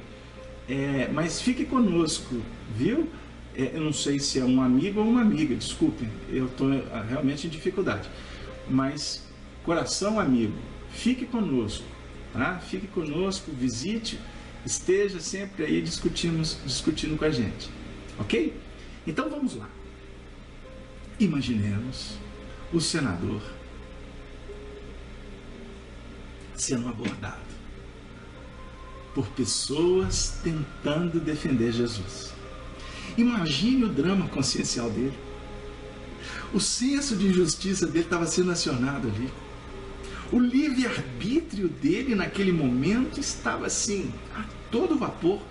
Mas fique conosco, viu? Eu não sei se é um amigo ou uma amiga, desculpem, eu estou realmente em dificuldade. Mas, coração amigo, fique conosco, tá? Fique conosco, visite, esteja sempre aí discutindo com a gente, ok? Então vamos lá. Imaginemos o senador sendo abordado por pessoas tentando defender Jesus. Imagine o drama consciencial dele. O senso de injustiça dele estava sendo acionado ali. O livre-arbítrio dele naquele momento estava assim, a todo vapor,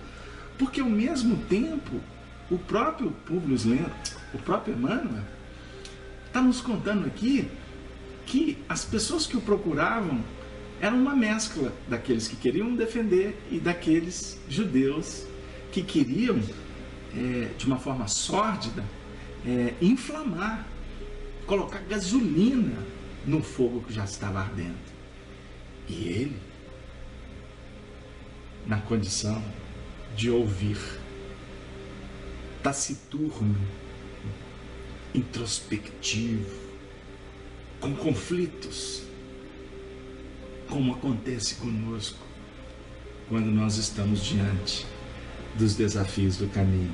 porque ao mesmo tempo o próprio Públio Lentulus, o próprio Emmanuel, está nos contando aqui que as pessoas que o procuravam eram uma mescla daqueles que queriam defender e daqueles judeus que queriam, de uma forma sórdida, inflamar, colocar gasolina no fogo que já estava ardendo. E ele, na condição de ouvir, taciturno, introspectivo, com conflitos, como acontece conosco quando nós estamos diante dos desafios do caminho.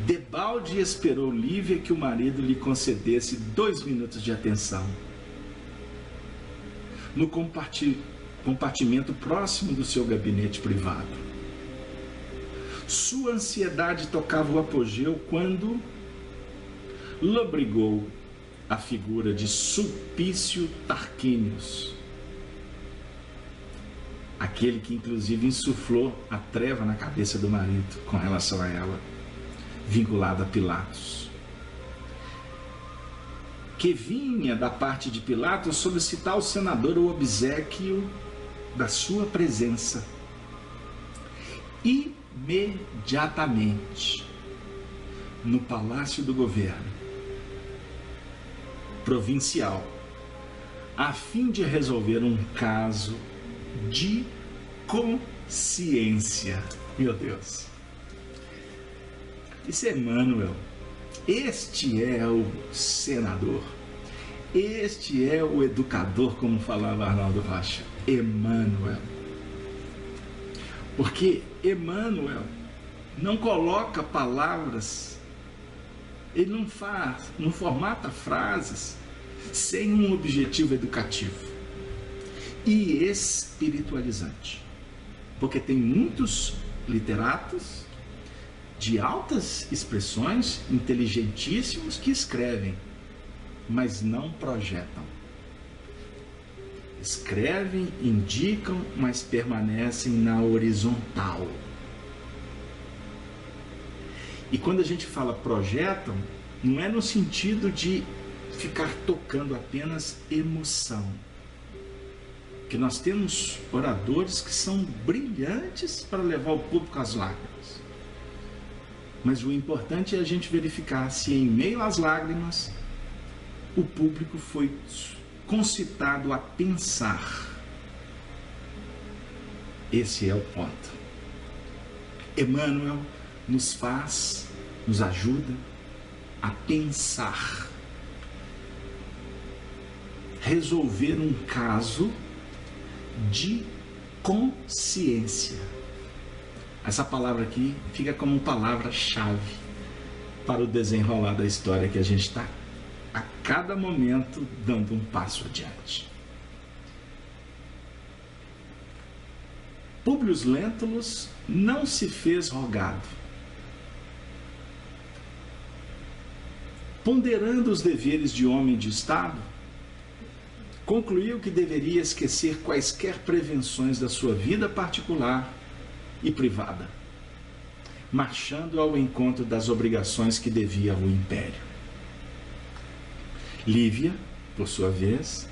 Debalde esperou Lívia que o marido lhe concedesse 2 minutos de atenção. No compartimento próximo do seu gabinete privado. Sua ansiedade tocava o apogeu quando lobrigou a figura de Sulpício Tarquínios, aquele que inclusive insuflou a treva na cabeça do marido com relação a ela, vinculada a Pilatos, que vinha da parte de Pilatos solicitar ao senador o obséquio da sua presença. Imediatamente, no palácio do governo provincial, a fim de resolver um caso de consciência. Meu Deus! Esse é Emmanuel. Este é o senador. Este é o educador, como falava Arnaldo Rocha. Emmanuel. Porque Emmanuel não coloca palavras Ele não formata frases sem um objetivo educativo e espiritualizante. Porque tem muitos literatos de altas expressões, inteligentíssimos, que escrevem, mas não projetam. Escrevem, indicam, mas permanecem na horizontal. E quando a gente fala projetam, não é no sentido de ficar tocando apenas emoção. Que nós temos oradores que são brilhantes para levar o público às lágrimas. Mas o importante é a gente verificar se em meio às lágrimas o público foi concitado a pensar. Esse é o ponto. Emmanuel nos ajuda a pensar, resolver um caso de consciência. Essa palavra aqui fica como palavra-chave para o desenrolar da história que a gente está a cada momento dando um passo adiante. Públio Lentulus não se fez rogado. Ponderando os deveres de homem de Estado, concluiu que deveria esquecer quaisquer prevenções da sua vida particular e privada, marchando ao encontro das obrigações que devia ao império. Lívia, por sua vez,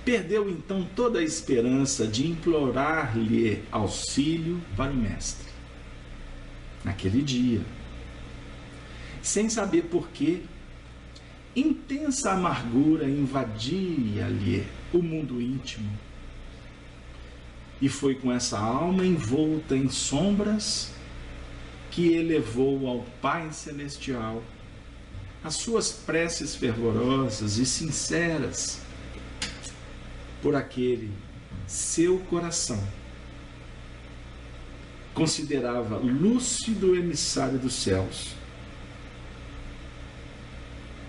perdeu então toda a esperança de implorar-lhe auxílio para o mestre. Naquele dia, sem saber por quê, intensa amargura invadia-lhe o mundo íntimo. E foi com essa alma envolta em sombras que elevou ao Pai Celestial as suas preces fervorosas e sinceras por aquele seu coração considerava lúcido emissário dos céus,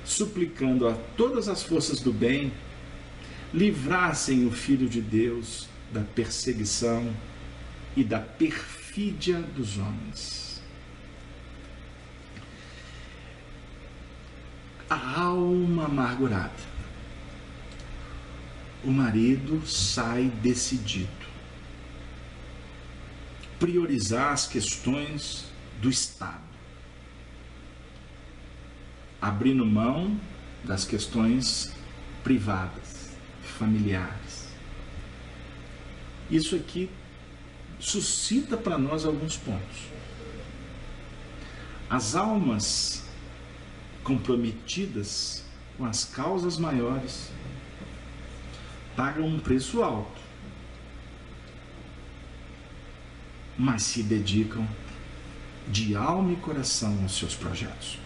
suplicando a todas as forças do bem livrassem o Filho de Deus da perseguição e da perfídia dos homens. A alma amargurada. O marido sai decidido. Priorizar as questões do Estado, abrindo mão das questões privadas, familiares. Isso aqui suscita para nós alguns pontos. As almas comprometidas com as causas maiores pagam um preço alto, mas se dedicam de alma e coração aos seus projetos.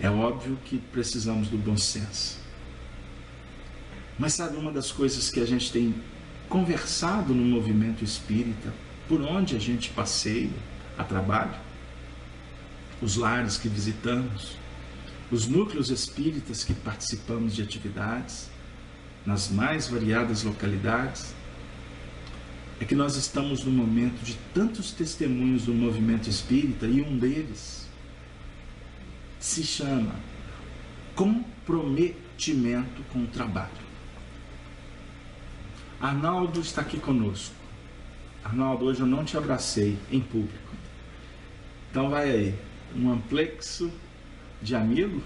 É óbvio que precisamos do bom senso. Mas sabe uma das coisas que a gente tem conversado no movimento espírita, por onde a gente passeia a trabalho? Os lares que visitamos, os núcleos espíritas que participamos de atividades, nas mais variadas localidades, é que nós estamos num momento de tantos testemunhos do movimento espírita, e um deles se chama comprometimento com o trabalho. Arnaldo está aqui conosco. Arnaldo, hoje eu não te abracei em público. Então vai aí, um amplexo de amigo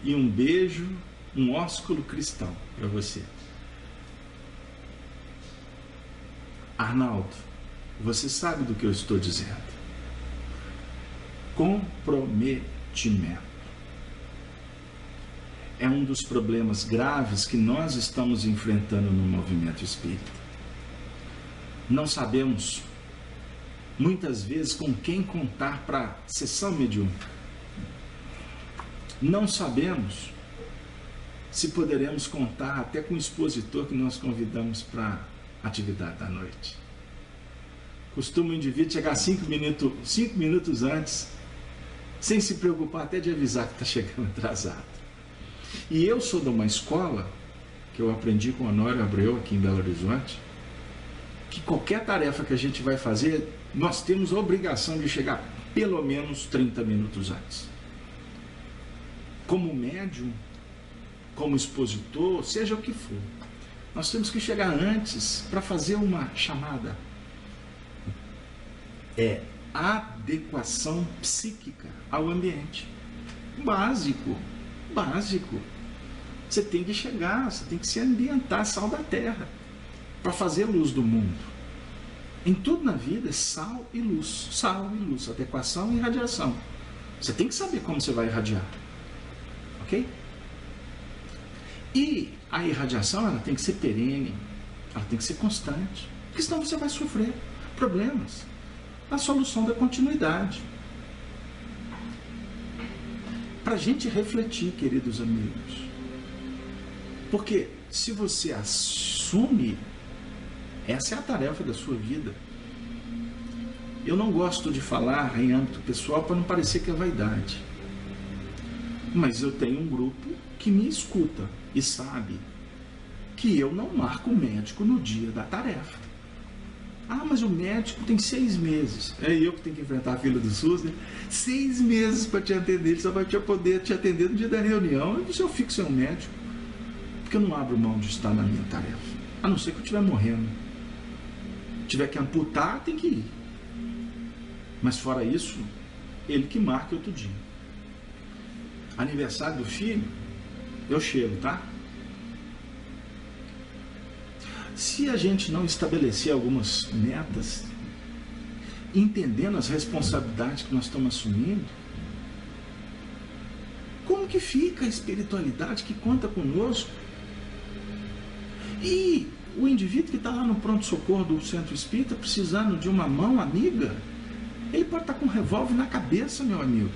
e um beijo, um ósculo cristão para você. Arnaldo, você sabe do que eu estou dizendo. Comprometimento é um dos problemas graves que nós estamos enfrentando no movimento espírita. Não sabemos, muitas vezes, com quem contar para a sessão mediúnica. Não sabemos se poderemos contar até com o expositor que nós convidamos para a atividade da noite. Costuma o indivíduo chegar 5 minutos antes, sem se preocupar até de avisar que está chegando atrasado. E eu sou de uma escola que eu aprendi com o Honório Abreu aqui em Belo Horizonte, que qualquer tarefa que a gente vai fazer, nós temos a obrigação de chegar pelo menos 30 minutos antes. Como médium, como expositor, seja o que for, nós temos que chegar antes para fazer uma chamada. Adequação psíquica ao ambiente. Básico. Você tem que chegar, você tem que se ambientar, sal da terra, para fazer luz do mundo. Em tudo na vida é sal e luz, adequação e irradiação. Você tem que saber como você vai irradiar, ok? E a irradiação, ela tem que ser perene, ela tem que ser constante, porque senão você vai sofrer problemas. A solução da continuidade. Para a gente refletir, queridos amigos, porque se você assume, essa é a tarefa da sua vida. Eu não gosto de falar em âmbito pessoal para não parecer que é vaidade, mas eu tenho um grupo que me escuta e sabe que eu não marco o médico no dia da tarefa. Ah, mas o médico tem 6 meses. É eu que tenho que enfrentar a fila do SUS, né? 6 meses para te atender. Ele só vai poder te atender no dia da reunião. E se eu fico sem um médico? Porque eu não abro mão de estar na minha tarefa. A não ser que eu estiver morrendo. Tiver que amputar, tem que ir. Mas fora isso, ele que marca outro dia. Aniversário do filho, eu chego, tá? Se a gente não estabelecer algumas metas, entendendo as responsabilidades que nós estamos assumindo, como que fica a espiritualidade que conta conosco? E o indivíduo que está lá no pronto-socorro do centro espírita, precisando de uma mão amiga, ele pode estar com um revólver na cabeça, meu amigo.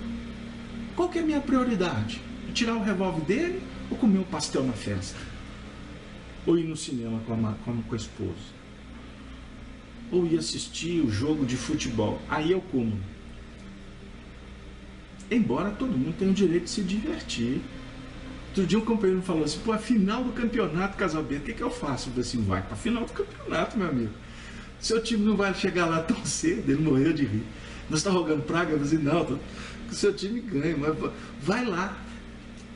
Qual que é a minha prioridade? Tirar o revólver dele ou comer um pastel na festa? Ou ir no cinema com a esposa? Ou ir assistir o jogo de futebol? Aí eu como. Embora todo mundo tenha o direito de se divertir. Outro dia um companheiro falou assim, pô, a final do campeonato Casalbento, o que eu faço? Eu falei assim, vai para a final do campeonato, meu amigo. Seu time não vai chegar lá tão cedo. Ele morreu de rir. Nós estamos rogando praga, eu falei assim, não, que o seu time ganha, mas vai lá.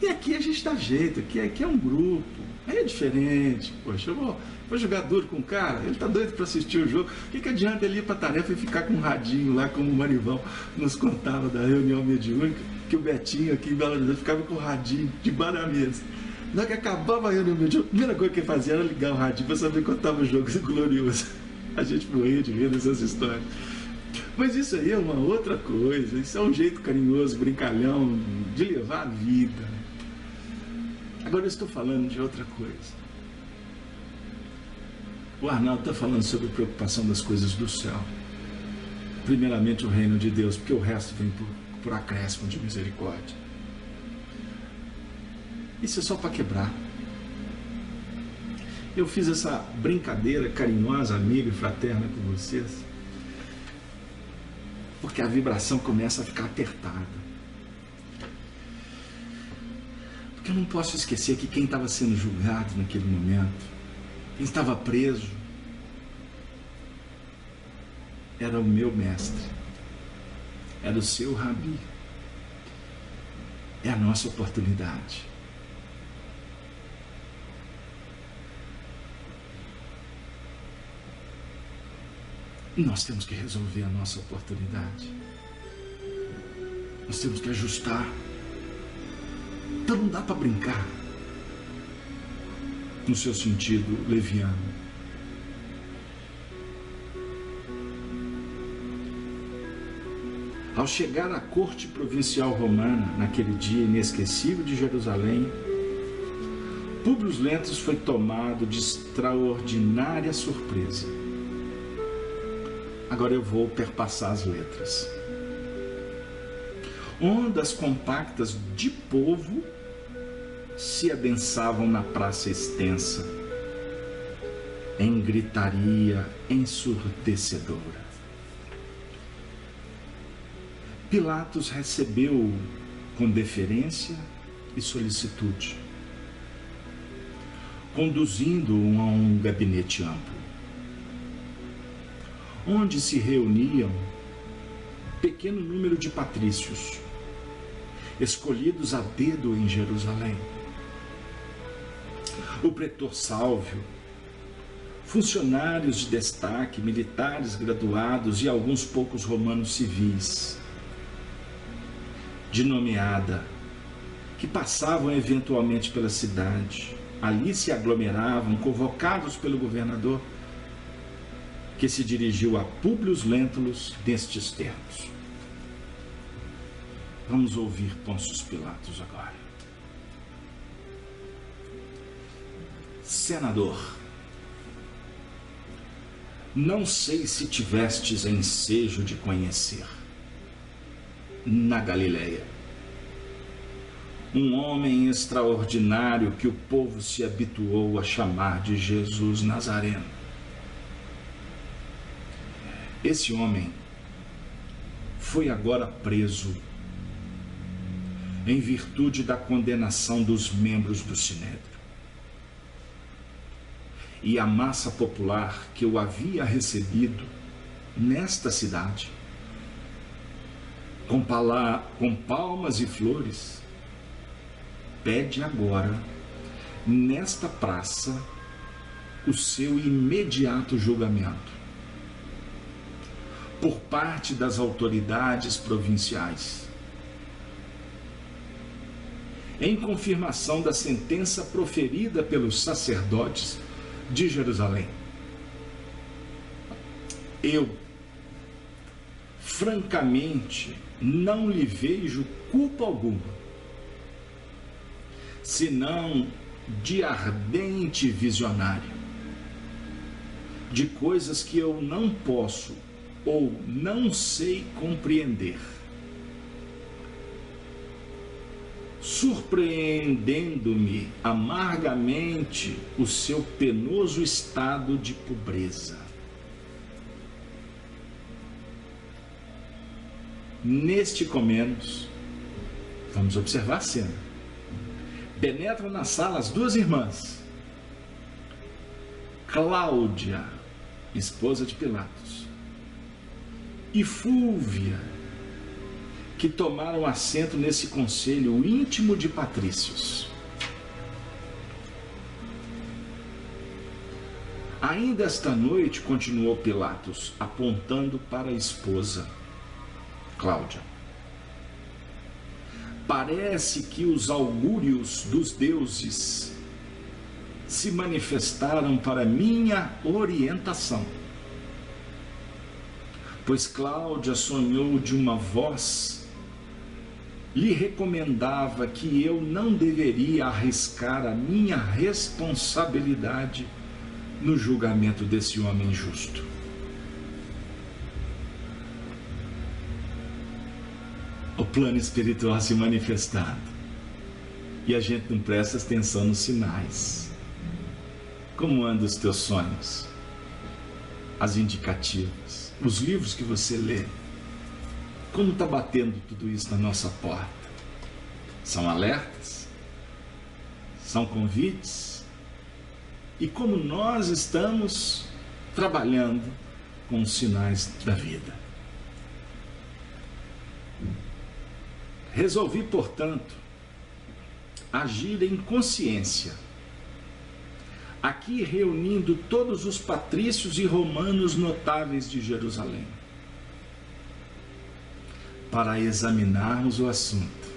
E aqui a gente dá jeito, aqui é um grupo, aí é diferente. Poxa, eu vou jogar duro com o cara, ele tá doido para assistir o jogo. O que adianta ele ir para a tarefa e ficar com um radinho lá, como o Marivão nos contava da reunião mediúnica, que o Betinho aqui em Belo Horizonte ficava com o radinho debaixo da mesa. Na hora que acabava a reunião mediúnica, a primeira coisa que ele fazia era ligar o radinho para saber quando estava o jogo glorioso. A gente morria de rir dessas histórias. Mas isso aí é uma outra coisa, isso é um jeito carinhoso, brincalhão, de levar a vida. Agora eu estou falando de outra coisa. O Arnaldo está falando sobre a preocupação das coisas do céu. Primeiramente o reino de Deus, porque o resto vem por acréscimo de misericórdia. Isso é só para quebrar. Eu fiz essa brincadeira carinhosa, amiga e fraterna com vocês, porque a vibração começa a ficar apertada. Porque eu não posso esquecer que quem estava sendo julgado naquele momento, quem estava preso, era o meu mestre, era o seu Rabi. É a nossa oportunidade. Nós temos que resolver a nossa oportunidade. Nós temos que ajustar. Então não dá para brincar no seu sentido leviano. Ao chegar à corte provincial romana, naquele dia inesquecível de Jerusalém, Públio Lentulus foi tomado de extraordinária surpresa. Agora eu vou perpassar as letras. Ondas compactas de povo se adensavam na praça extensa, em gritaria ensurdecedora. Pilatos recebeu-o com deferência e solicitude, conduzindo-o a um gabinete amplo, onde se reuniam pequeno número de patrícios, escolhidos a dedo em Jerusalém. O pretor Sálvio, funcionários de destaque, militares graduados e alguns poucos romanos civis, de nomeada, que passavam eventualmente pela cidade. Ali se aglomeravam, convocados pelo governador, que se dirigiu a Públio Lentulus nestes termos. Vamos ouvir Pôncio Pilatos agora. Senador, não sei se tivestes ensejo de conhecer, na Galileia, um homem extraordinário que o povo se habituou a chamar de Jesus Nazareno. Esse homem foi agora preso em virtude da condenação dos membros do Sinédrio. E a massa popular que o havia recebido nesta cidade, com palmas e flores, pede agora, nesta praça, o seu imediato julgamento, por parte das autoridades provinciais, em confirmação da sentença proferida pelos sacerdotes de Jerusalém. Eu, francamente, não lhe vejo culpa alguma, senão de ardente visionário, de coisas que eu não posso ou não sei compreender, surpreendendo-me amargamente o seu penoso estado de pobreza. Neste comenos, vamos observar a cena, penetram na sala as duas irmãs, Cláudia, esposa de Pilatos, e Fúlvia, que tomaram assento nesse conselho íntimo de patrícios. Ainda esta noite, continuou Pilatos, apontando para a esposa, Cláudia, parece que os augúrios dos deuses se manifestaram para minha orientação, pois Cláudia sonhou de uma voz lhe recomendava que eu não deveria arriscar a minha responsabilidade no julgamento desse homem justo. O plano espiritual se manifestado, e a gente não presta atenção nos sinais. Como andam os teus sonhos? As indicativas, os livros que você lê? Como está batendo tudo isso na nossa porta? São alertas? São convites? E como nós estamos trabalhando com os sinais da vida? Resolvi, portanto, agir em consciência, aqui reunindo todos os patrícios e romanos notáveis de Jerusalém, para examinarmos o assunto.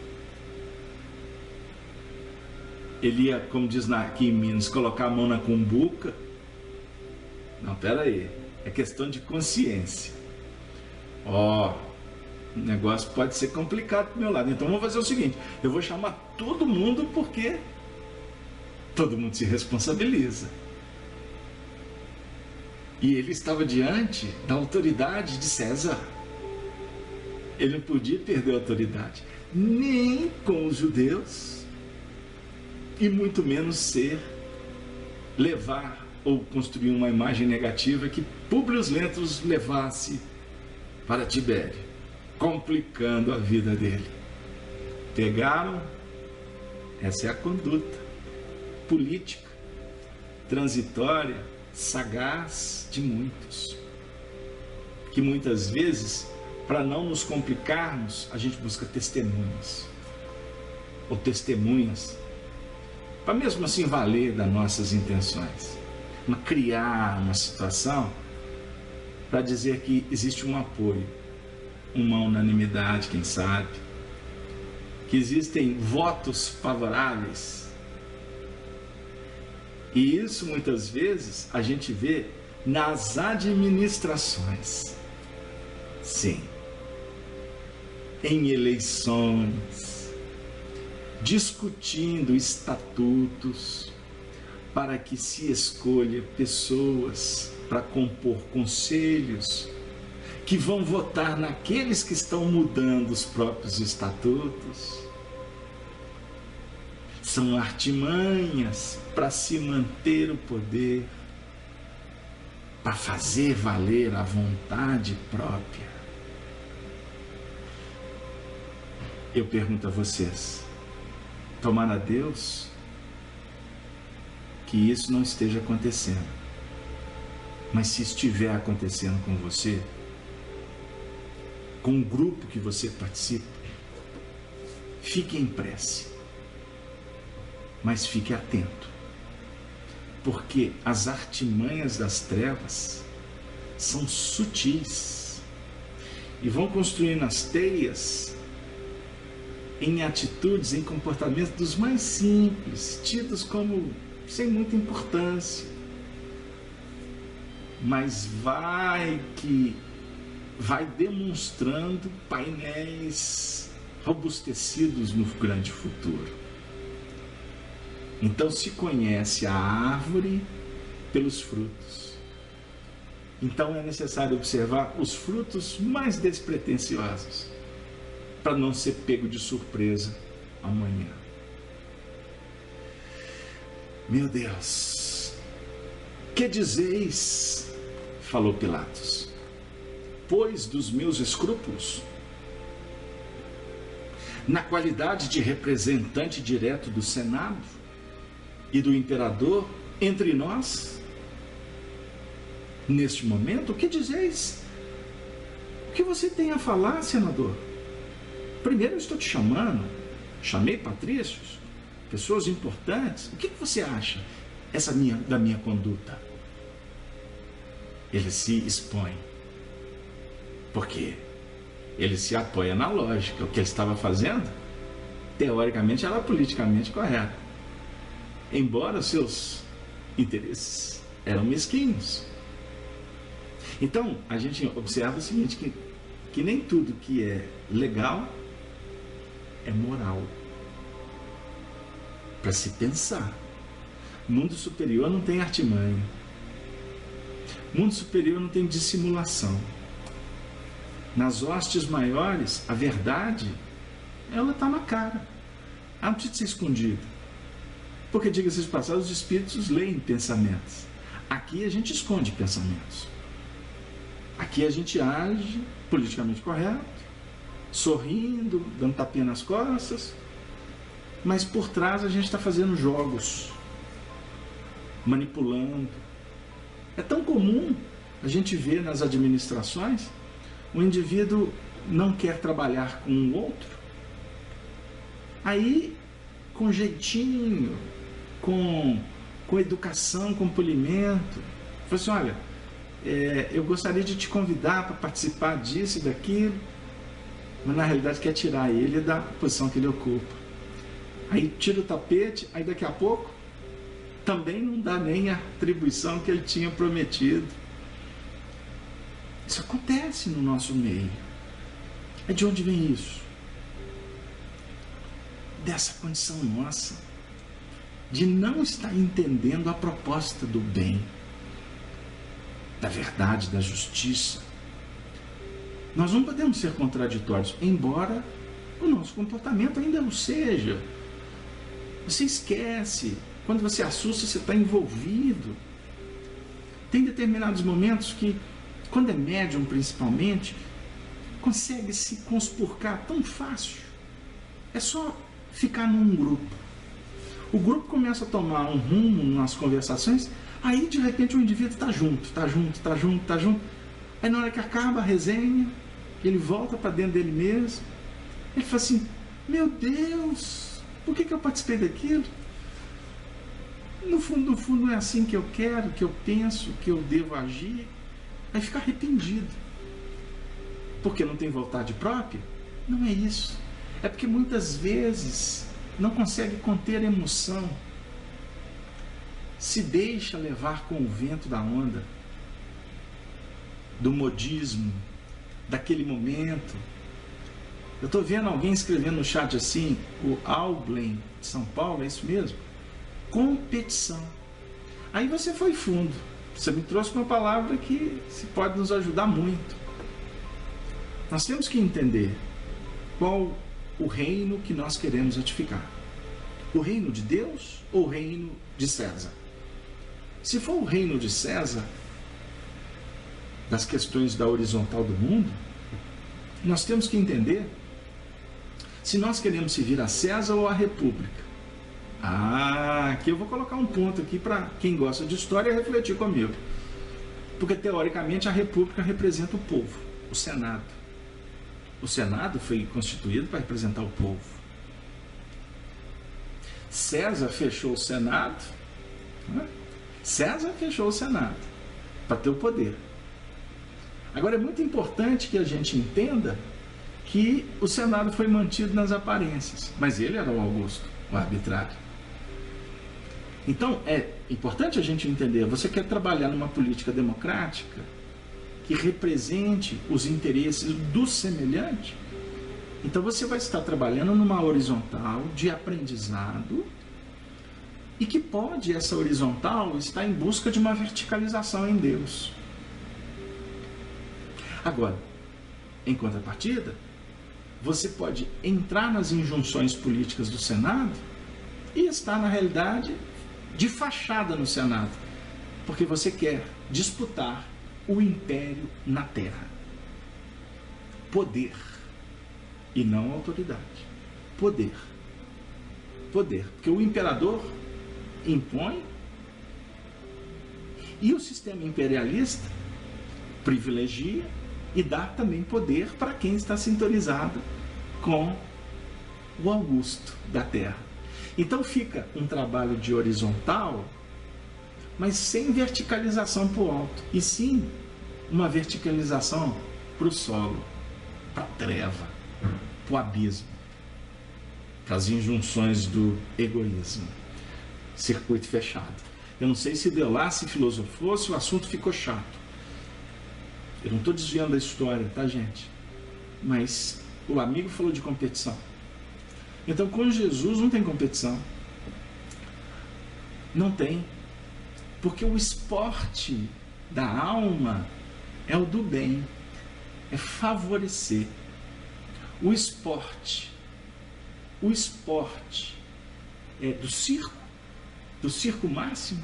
Ele ia, como diz aqui em Minas, colocar a mão na cumbuca. Não, pera aí, é questão de consciência. O negócio pode ser complicado do meu lado, então vamos fazer o seguinte, eu vou chamar todo mundo, porque todo mundo se responsabiliza. E ele estava diante da autoridade de César. Ele não podia perder a autoridade, nem com os judeus, e muito menos levar ou construir uma imagem negativa que Públio Lentulus levasse para Tibério. complicando a vida dele. Pegaram, essa é a conduta política, transitória, sagaz de muitos, que muitas vezes, para não nos complicarmos, a gente busca testemunhas, ou testemunhas, para mesmo assim valer das nossas intenções, mas criar uma situação para dizer que existe um apoio, uma unanimidade, quem sabe, que existem votos favoráveis. E isso muitas vezes a gente vê nas administrações, sim, em eleições, discutindo estatutos para que se escolha pessoas para compor conselhos que vão votar naqueles que estão mudando os próprios estatutos. São artimanhas para se manter o poder, para fazer valer a vontade própria. Eu pergunto a vocês, tomara a Deus que isso não esteja acontecendo. Mas se estiver acontecendo com você, com o grupo que você participa, fique em prece, mas fique atento, porque as artimanhas das trevas são sutis e vão construindo as teias em atitudes, em comportamentos dos mais simples, tidos como sem muita importância, mas vai demonstrando painéis robustecidos no grande futuro. Então se conhece a árvore pelos frutos. Então é necessário observar os frutos mais despretensiosos, para não ser pego de surpresa amanhã. Meu Deus, que dizeis? Falou Pilatos. Pois dos meus escrúpulos, na qualidade de representante direto do Senado e do imperador entre nós, neste momento, o que dizeis? O que você tem a falar, senador? Primeiro eu estou te chamando, chamei patrícios, pessoas importantes. O que você acha da minha conduta? Ele se expõe, porque ele se apoia na lógica. O que ele estava fazendo, teoricamente, era politicamente correto, embora seus interesses eram mesquinhos. Então, a gente observa o seguinte, que nem tudo que é legal é moral. Para se pensar. Mundo superior não tem artimanha. Mundo superior não tem dissimulação. Nas hostes maiores, a verdade, ela está na cara. Ela não precisa ser escondida. Porque, diga-se de passagem, os espíritos leem pensamentos. Aqui a gente esconde pensamentos. Aqui a gente age politicamente correto, sorrindo, dando tapinha nas costas, mas por trás a gente está fazendo jogos, manipulando. É tão comum a gente ver nas administrações, o indivíduo não quer trabalhar com o outro, aí com jeitinho, com educação, com polimento, fala assim, olha, eu gostaria de te convidar para participar disso e daquilo, mas na realidade quer tirar ele da posição que ele ocupa. Aí tira o tapete, aí daqui a pouco também não dá nem a atribuição que ele tinha prometido. Isso acontece no nosso meio. É de onde vem isso? Dessa condição nossa de não estar entendendo a proposta do bem, da verdade, da justiça. Nós não podemos ser contraditórios, embora o nosso comportamento ainda o seja. Você esquece, quando você assusta, você está envolvido. Tem determinados momentos que, quando é médium principalmente, consegue se conspurcar tão fácil. É só ficar num grupo. O grupo começa a tomar um rumo nas conversações, aí de repente o indivíduo está junto. Aí na hora que acaba a resenha, ele volta para dentro dele mesmo, ele fala assim, meu Deus, por que eu participei daquilo? No fundo não é assim que eu quero, que eu penso, que eu devo agir. Aí fica arrependido. Porque não tem vontade própria? Não é isso. É porque muitas vezes não consegue conter a emoção. Se deixa levar com o vento da onda, do modismo, daquele momento. Eu estou vendo alguém escrevendo no chat assim, o Alblen de São Paulo, é isso mesmo? Competição. Aí você foi fundo. Você me trouxe uma palavra que se pode nos ajudar muito. Nós temos que entender qual o reino que nós queremos edificar. O reino de Deus ou o reino de César? Se for o reino de César, das questões da horizontal do mundo, nós temos que entender se nós queremos servir a César ou a República. Aqui eu vou colocar um ponto aqui para quem gosta de história refletir comigo. Porque teoricamente a República representa o povo, o Senado. O Senado foi constituído para representar o povo. César fechou o Senado, né? César fechou o Senado para ter o poder. Agora é muito importante que a gente entenda que o Senado foi mantido nas aparências, mas ele era o Augusto, o arbitrário. Então é importante a gente entender, você quer trabalhar numa política democrática que represente os interesses do semelhante, então você vai estar trabalhando numa horizontal de aprendizado e que pode, essa horizontal, estar em busca de uma verticalização em Deus. Agora, em contrapartida, você pode entrar nas injunções políticas do Senado e estar, na realidade, de fachada no Senado, porque você quer disputar o império na terra. Poder e não autoridade. Poder. Poder. Porque o imperador impõe e o sistema imperialista privilegia e dá também poder para quem está sintonizado com o Augusto da Terra. Então fica um trabalho de horizontal, mas sem verticalização para o alto, e sim uma verticalização para o solo, para a treva, para o abismo, para as injunções do egoísmo. Circuito fechado. Eu não sei se Deleuze se filosofou, se o assunto ficou chato. Eu não estou desviando da história, tá, gente? Mas o amigo falou de competição. Então, com Jesus não tem competição. Não tem. Porque o esporte da alma é o do bem. É favorecer. O esporte é do circo máximo,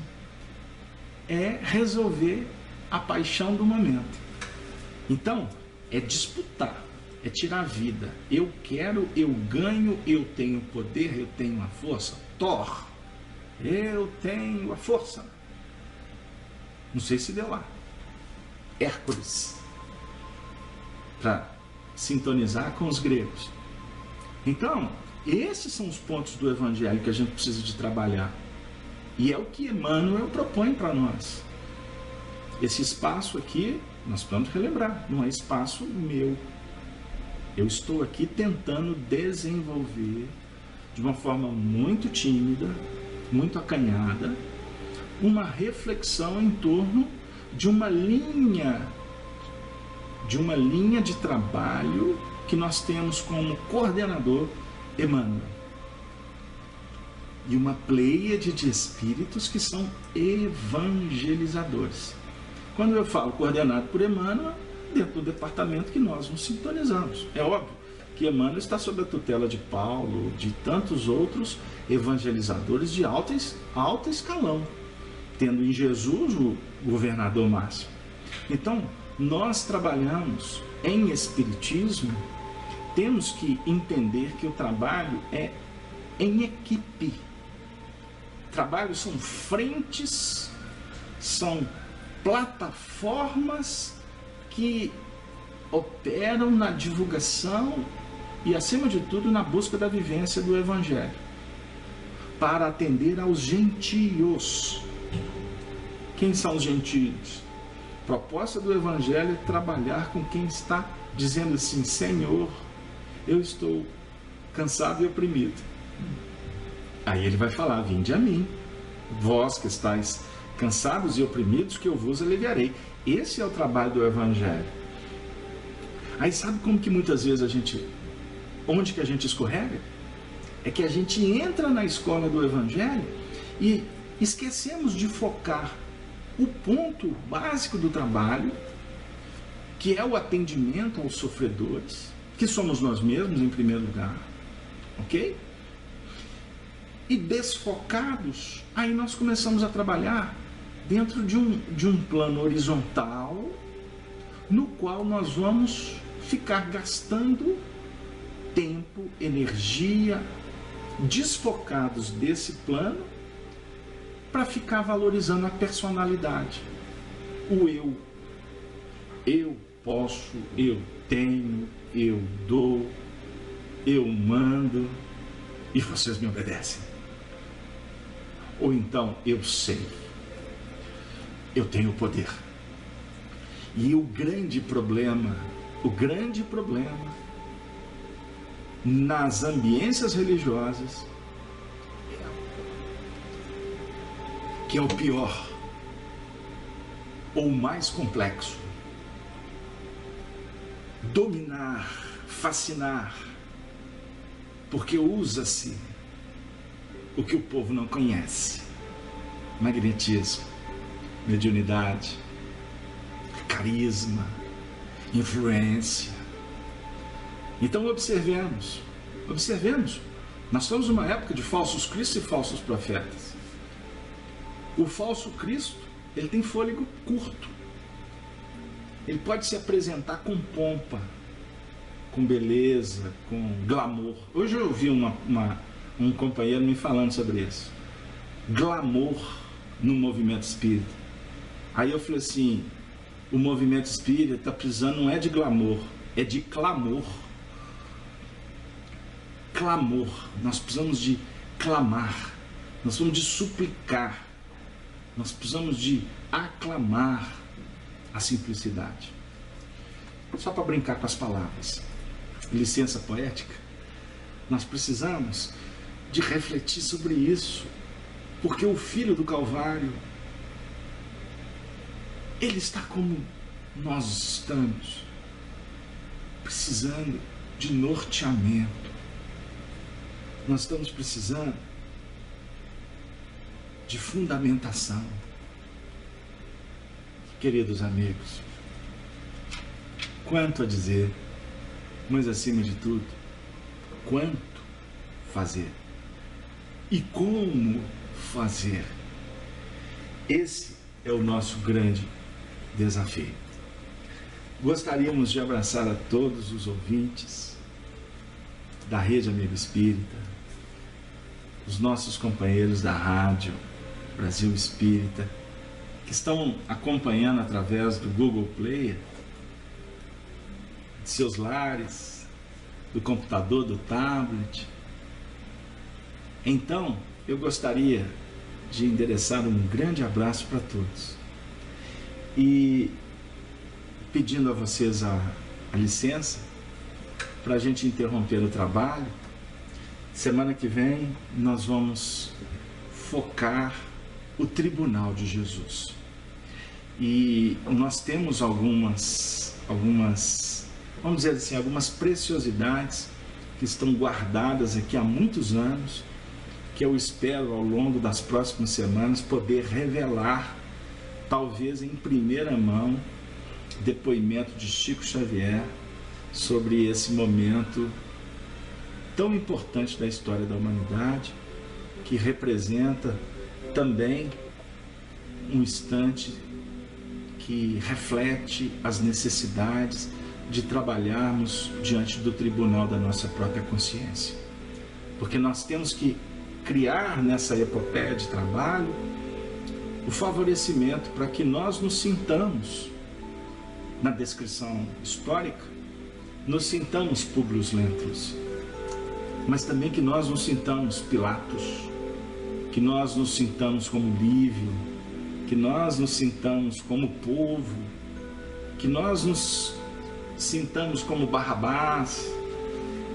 é resolver a paixão do momento. Então, é disputar, é tirar a vida. Eu quero, eu ganho, eu tenho poder, eu tenho a força. Thor, eu tenho a força. Não sei se deu lá. Hércules, para sintonizar com os gregos. Então, esses são os pontos do Evangelho que a gente precisa de trabalhar. E é o que Emmanuel propõe para nós. Esse espaço aqui, nós precisamos relembrar, não é espaço meu. Eu estou aqui tentando desenvolver de uma forma muito tímida, muito acanhada, uma reflexão em torno de uma linha de trabalho que nós temos como coordenador Emmanuel. E uma pleiade de espíritos que são evangelizadores. Quando eu falo coordenado por Emmanuel, dentro do departamento que nós nos sintonizamos. É óbvio que Emmanuel está sob a tutela de Paulo, de tantos outros evangelizadores de alto escalão, tendo em Jesus o governador máximo. Então, nós trabalhamos em espiritismo, temos que entender que o trabalho é em equipe. Trabalhos são frentes, são plataformas que operam na divulgação e, acima de tudo, na busca da vivência do Evangelho, para atender aos gentios. Quem são os gentios? A proposta do Evangelho é trabalhar com quem está dizendo assim: Senhor, eu estou cansado e oprimido. Aí ele vai falar: vinde a mim, vós que estáis cansados e oprimidos, que eu vos aliviarei. Esse é o trabalho do Evangelho. Aí sabe como que muitas vezes onde que a gente escorrega? É que a gente entra na escola do Evangelho e esquecemos de focar o ponto básico do trabalho, que é o atendimento aos sofredores, que somos nós mesmos em primeiro lugar, ok? E desfocados, aí nós começamos a trabalhar dentro de um plano horizontal, no qual nós vamos ficar gastando tempo, energia, desfocados desse plano, para ficar valorizando a personalidade, o eu posso, eu tenho, eu dou, eu mando e vocês me obedecem. Ou então, eu sei, eu tenho poder. E o grande problema nas ambiências religiosas, que é o pior ou o mais complexo: dominar, fascinar, porque usa-se o que o povo não conhece: magnetismo, mediunidade, carisma, influência. Então observemos, nós estamos numa época de falsos cristos e falsos profetas. O falso Cristo, ele tem fôlego curto, ele pode se apresentar com pompa, com beleza, com glamour. Hoje eu ouvi um companheiro me falando sobre isso, glamour no movimento espírita. Aí eu falei assim: o movimento espírita está precisando, não é de glamour, é de clamor. Clamor, nós precisamos de clamar, nós precisamos de suplicar, nós precisamos de aclamar a simplicidade. Só para brincar com as palavras, licença poética, nós precisamos de refletir sobre isso, porque o Filho do Calvário, ele está como nós estamos, precisando de norteamento. Nós estamos precisando de fundamentação. Queridos amigos, quanto a dizer, mas acima de tudo, quanto fazer e como fazer. Esse é o nosso grande desafio. Gostaríamos de abraçar a todos os ouvintes da Rede Amigo Espírita, os nossos companheiros da Rádio Brasil Espírita, que estão acompanhando através do Google Play, de seus lares, do computador, do tablet. Então, eu gostaria de endereçar um grande abraço para todos e pedindo a vocês a licença para a gente interromper o trabalho. Semana que vem nós vamos focar o Tribunal de Jesus. E nós temos algumas, vamos dizer assim, algumas preciosidades que estão guardadas aqui há muitos anos, que eu espero ao longo das próximas semanas poder revelar, talvez em primeira mão, depoimento de Chico Xavier sobre esse momento tão importante da história da humanidade, que representa também um instante que reflete as necessidades de trabalharmos diante do tribunal da nossa própria consciência. Porque nós temos que criar nessa epopeia de trabalho o favorecimento para que nós nos sintamos, na descrição histórica, nos sintamos Públio Lentulus, mas também que nós nos sintamos Pilatos, que nós nos sintamos como Lívio, que nós nos sintamos como povo, que nós nos sintamos como Barrabás,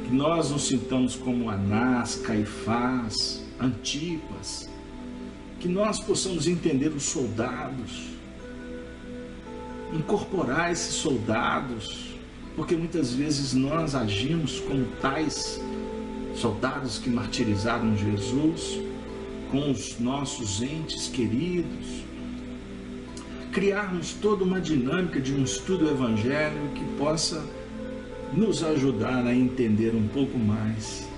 que nós nos sintamos como Anás, Caifás, Antipas, que nós possamos entender os soldados, incorporar esses soldados, porque muitas vezes nós agimos como tais soldados que martirizaram Jesus, com os nossos entes queridos, criarmos toda uma dinâmica de um estudo evangélico que possa nos ajudar a entender um pouco mais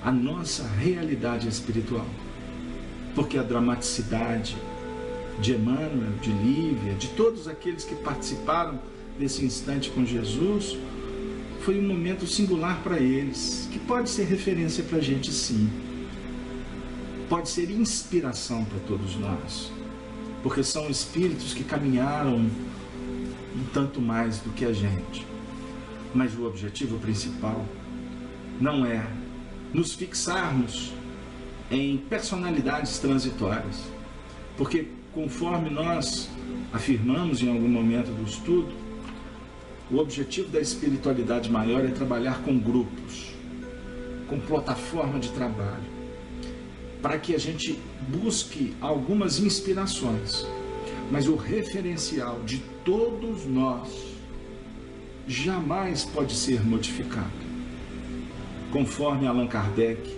a nossa realidade espiritual. Porque a dramaticidade de Emmanuel, de Lívia, de todos aqueles que participaram desse instante com Jesus, foi um momento singular para eles, que pode ser referência para a gente sim. Pode ser inspiração para todos nós, porque são espíritos que caminharam um tanto mais do que a gente. Mas o objetivo principal não é nos fixarmos em personalidades transitórias, porque conforme nós afirmamos em algum momento do estudo, o objetivo da espiritualidade maior é trabalhar com grupos, com plataforma de trabalho, para que a gente busque algumas inspirações, mas o referencial de todos nós jamais pode ser modificado. Conforme Allan Kardec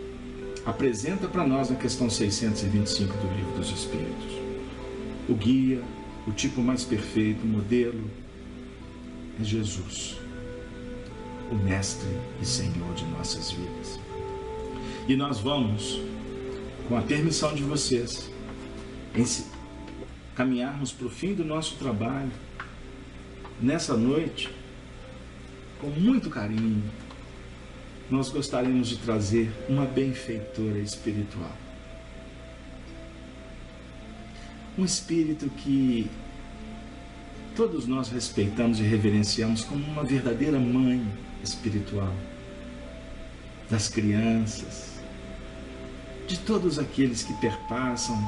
apresenta para nós na questão 625 do Livro dos Espíritos, o guia, o tipo mais perfeito, o modelo, é Jesus, o Mestre e Senhor de nossas vidas. E nós vamos, com a permissão de vocês, caminharmos para o fim do nosso trabalho, nessa noite, com muito carinho. Nós gostaríamos de trazer uma benfeitora espiritual. Um espírito que todos nós respeitamos e reverenciamos como uma verdadeira mãe espiritual das crianças, de todos aqueles que perpassam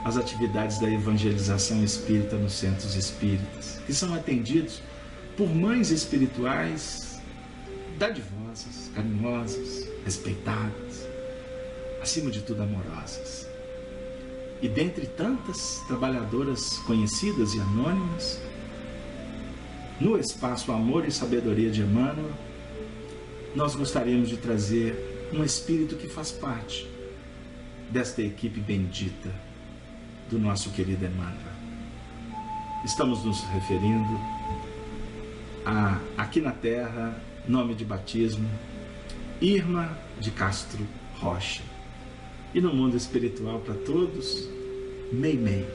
as atividades da evangelização espírita nos centros espíritas, que são atendidos por mães espirituais dadivosas, carinhosas, respeitadas, acima de tudo amorosas. E dentre tantas trabalhadoras conhecidas e anônimas, no espaço Amor e Sabedoria de Emmanuel, nós gostaríamos de trazer um espírito que faz parte desta equipe bendita do nosso querido Emmanuel. Estamos nos referindo a, aqui na Terra, nome de batismo, Irma de Castro Rocha. E no mundo espiritual para todos, Meimei,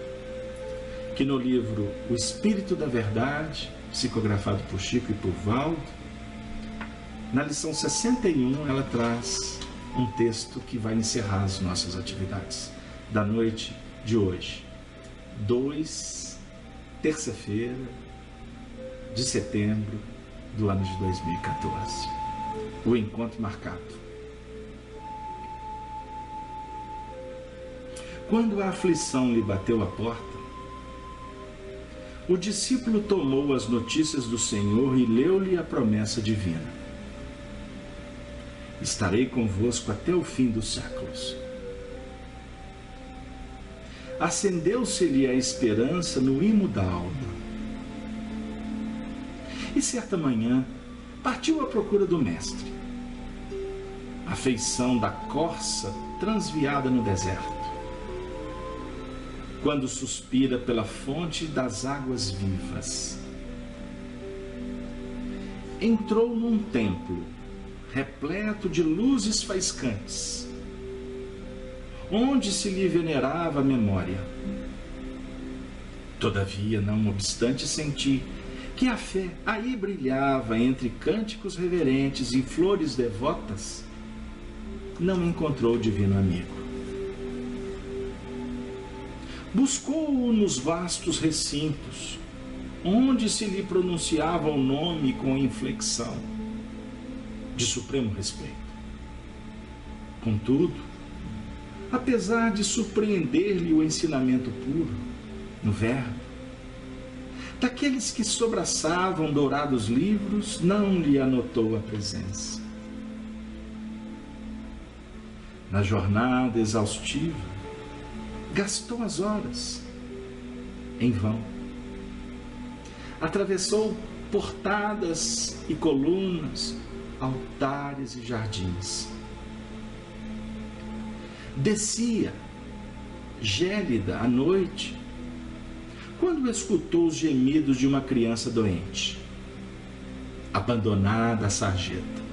que no livro O Espírito da Verdade, psicografado por Chico e por Valdo, na lição 61 ela traz um texto que vai encerrar as nossas atividades da noite de hoje, terça-feira de setembro do ano de 2014, o encontro marcado. Quando a aflição lhe bateu à porta, o discípulo tomou as notícias do Senhor e leu-lhe a promessa divina: estarei convosco até o fim dos séculos. Acendeu-se-lhe a esperança no imo da alma. E certa manhã partiu à procura do Mestre, a feição da corça transviada no deserto, quando suspira pela fonte das águas vivas. Entrou num templo repleto de luzes faiscantes, onde se lhe venerava a memória. Todavia, não obstante sentir que a fé aí brilhava entre cânticos reverentes e flores devotas, não encontrou o divino amigo. Buscou-o nos vastos recintos, onde se lhe pronunciava o nome com inflexão de supremo respeito. Contudo, apesar de surpreender-lhe o ensinamento puro, no verbo, daqueles que sobraçavam dourados livros, não lhe anotou a presença. Na jornada exaustiva, gastou as horas em vão. Atravessou portadas e colunas, altares e jardins. Descia, gélida à noite, quando escutou os gemidos de uma criança doente, abandonada à sarjeta.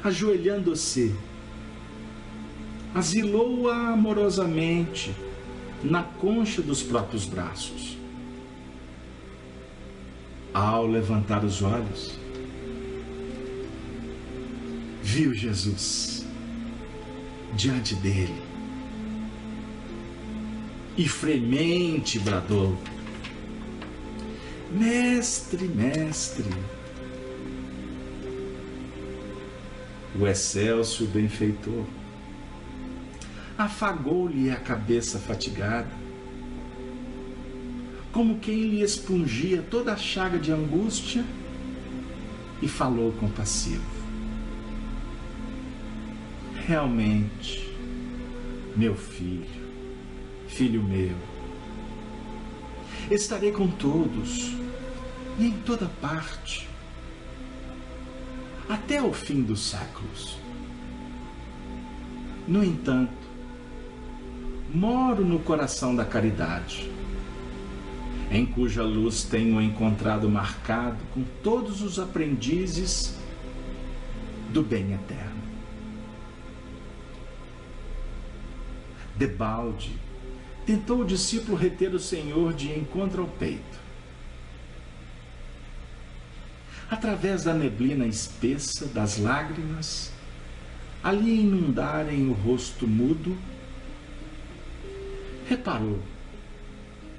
Ajoelhando-se, asilou-a amorosamente na concha dos próprios braços. Ao levantar os olhos, viu Jesus diante dele e fremente bradou: Mestre, mestre! O excelso benfeitor afagou-lhe a cabeça fatigada, como quem lhe expungia toda a chaga de angústia, e falou compassivo: Realmente, meu filho, filho meu, estarei com todos e em toda parte, até o fim dos séculos. No entanto, moro no coração da caridade, em cuja luz tenho encontrado marcado com todos os aprendizes do bem eterno. Debalde tentou o discípulo reter o Senhor de encontro ao peito. Através da neblina espessa das lágrimas, ali inundarem o rosto mudo, reparou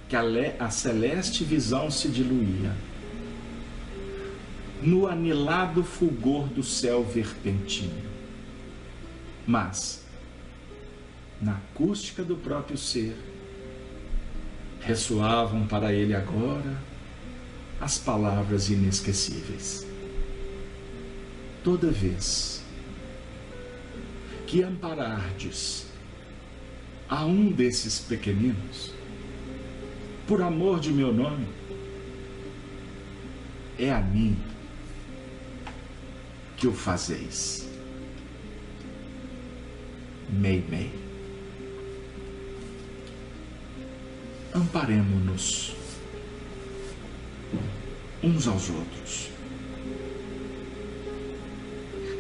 que a celeste visão se diluía no anilado fulgor do céu verpentino. Mas, na acústica do próprio ser, ressoavam para ele agora as palavras inesquecíveis. Toda vez que amparardes a um desses pequeninos, por amor de meu nome, é a mim que o fazeis. Meimei. Amparemo-nos uns aos outros,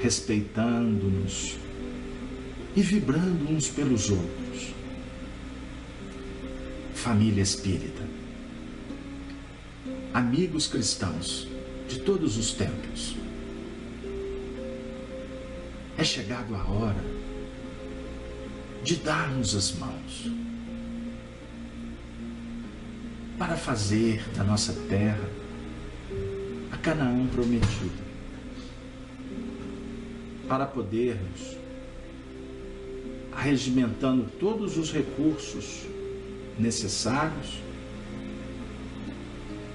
respeitando-nos e vibrando uns pelos outros. Família espírita, amigos cristãos de todos os tempos, é chegado a hora de darmos as mãos para fazer da nossa terra a Canaã prometida, para podermos, arregimentando todos os recursos necessários,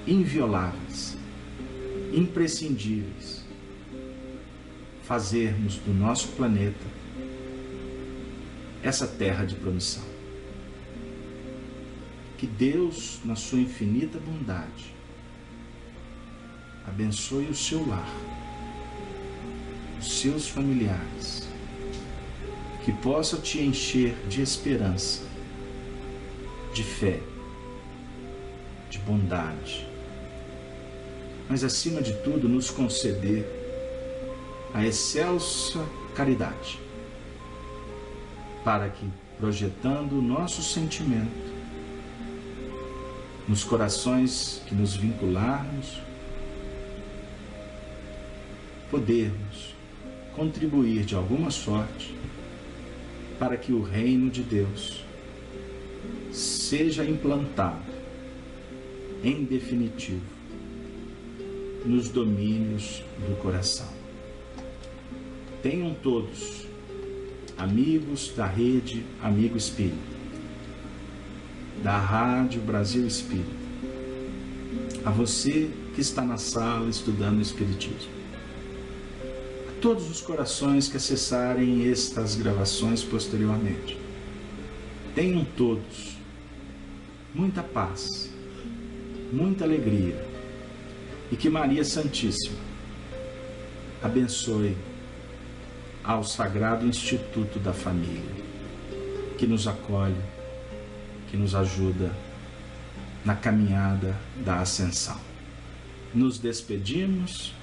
invioláveis, imprescindíveis, fazermos do nosso planeta essa terra de promissão. Que Deus, na sua infinita bondade, abençoe o seu lar, os seus familiares, que possa te encher de esperança, de fé, de bondade, mas acima de tudo nos conceder a excelsa caridade, para que, projetando o nosso sentimento nos corações que nos vincularmos, podermos contribuir de alguma sorte para que o reino de Deus seja implantado em definitivo nos domínios do coração. Tenham todos, amigos da rede Amigo Espírita, da Rádio Brasil Espírita, a você que está na sala estudando o Espiritismo, a todos os corações que acessarem estas gravações posteriormente, tenham todos muita paz, muita alegria, e que Maria Santíssima abençoe ao Sagrado Instituto da Família, que nos acolhe, que nos ajuda na caminhada da ascensão. Nos despedimos,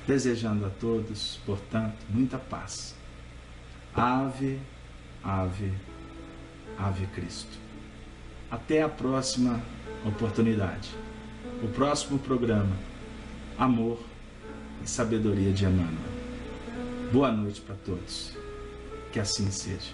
desejando a todos, portanto, muita paz. Ave, ave, ave Cristo. Até a próxima oportunidade. O próximo programa, Amor e Sabedoria de Emmanuel. Boa noite para todos. Que assim seja.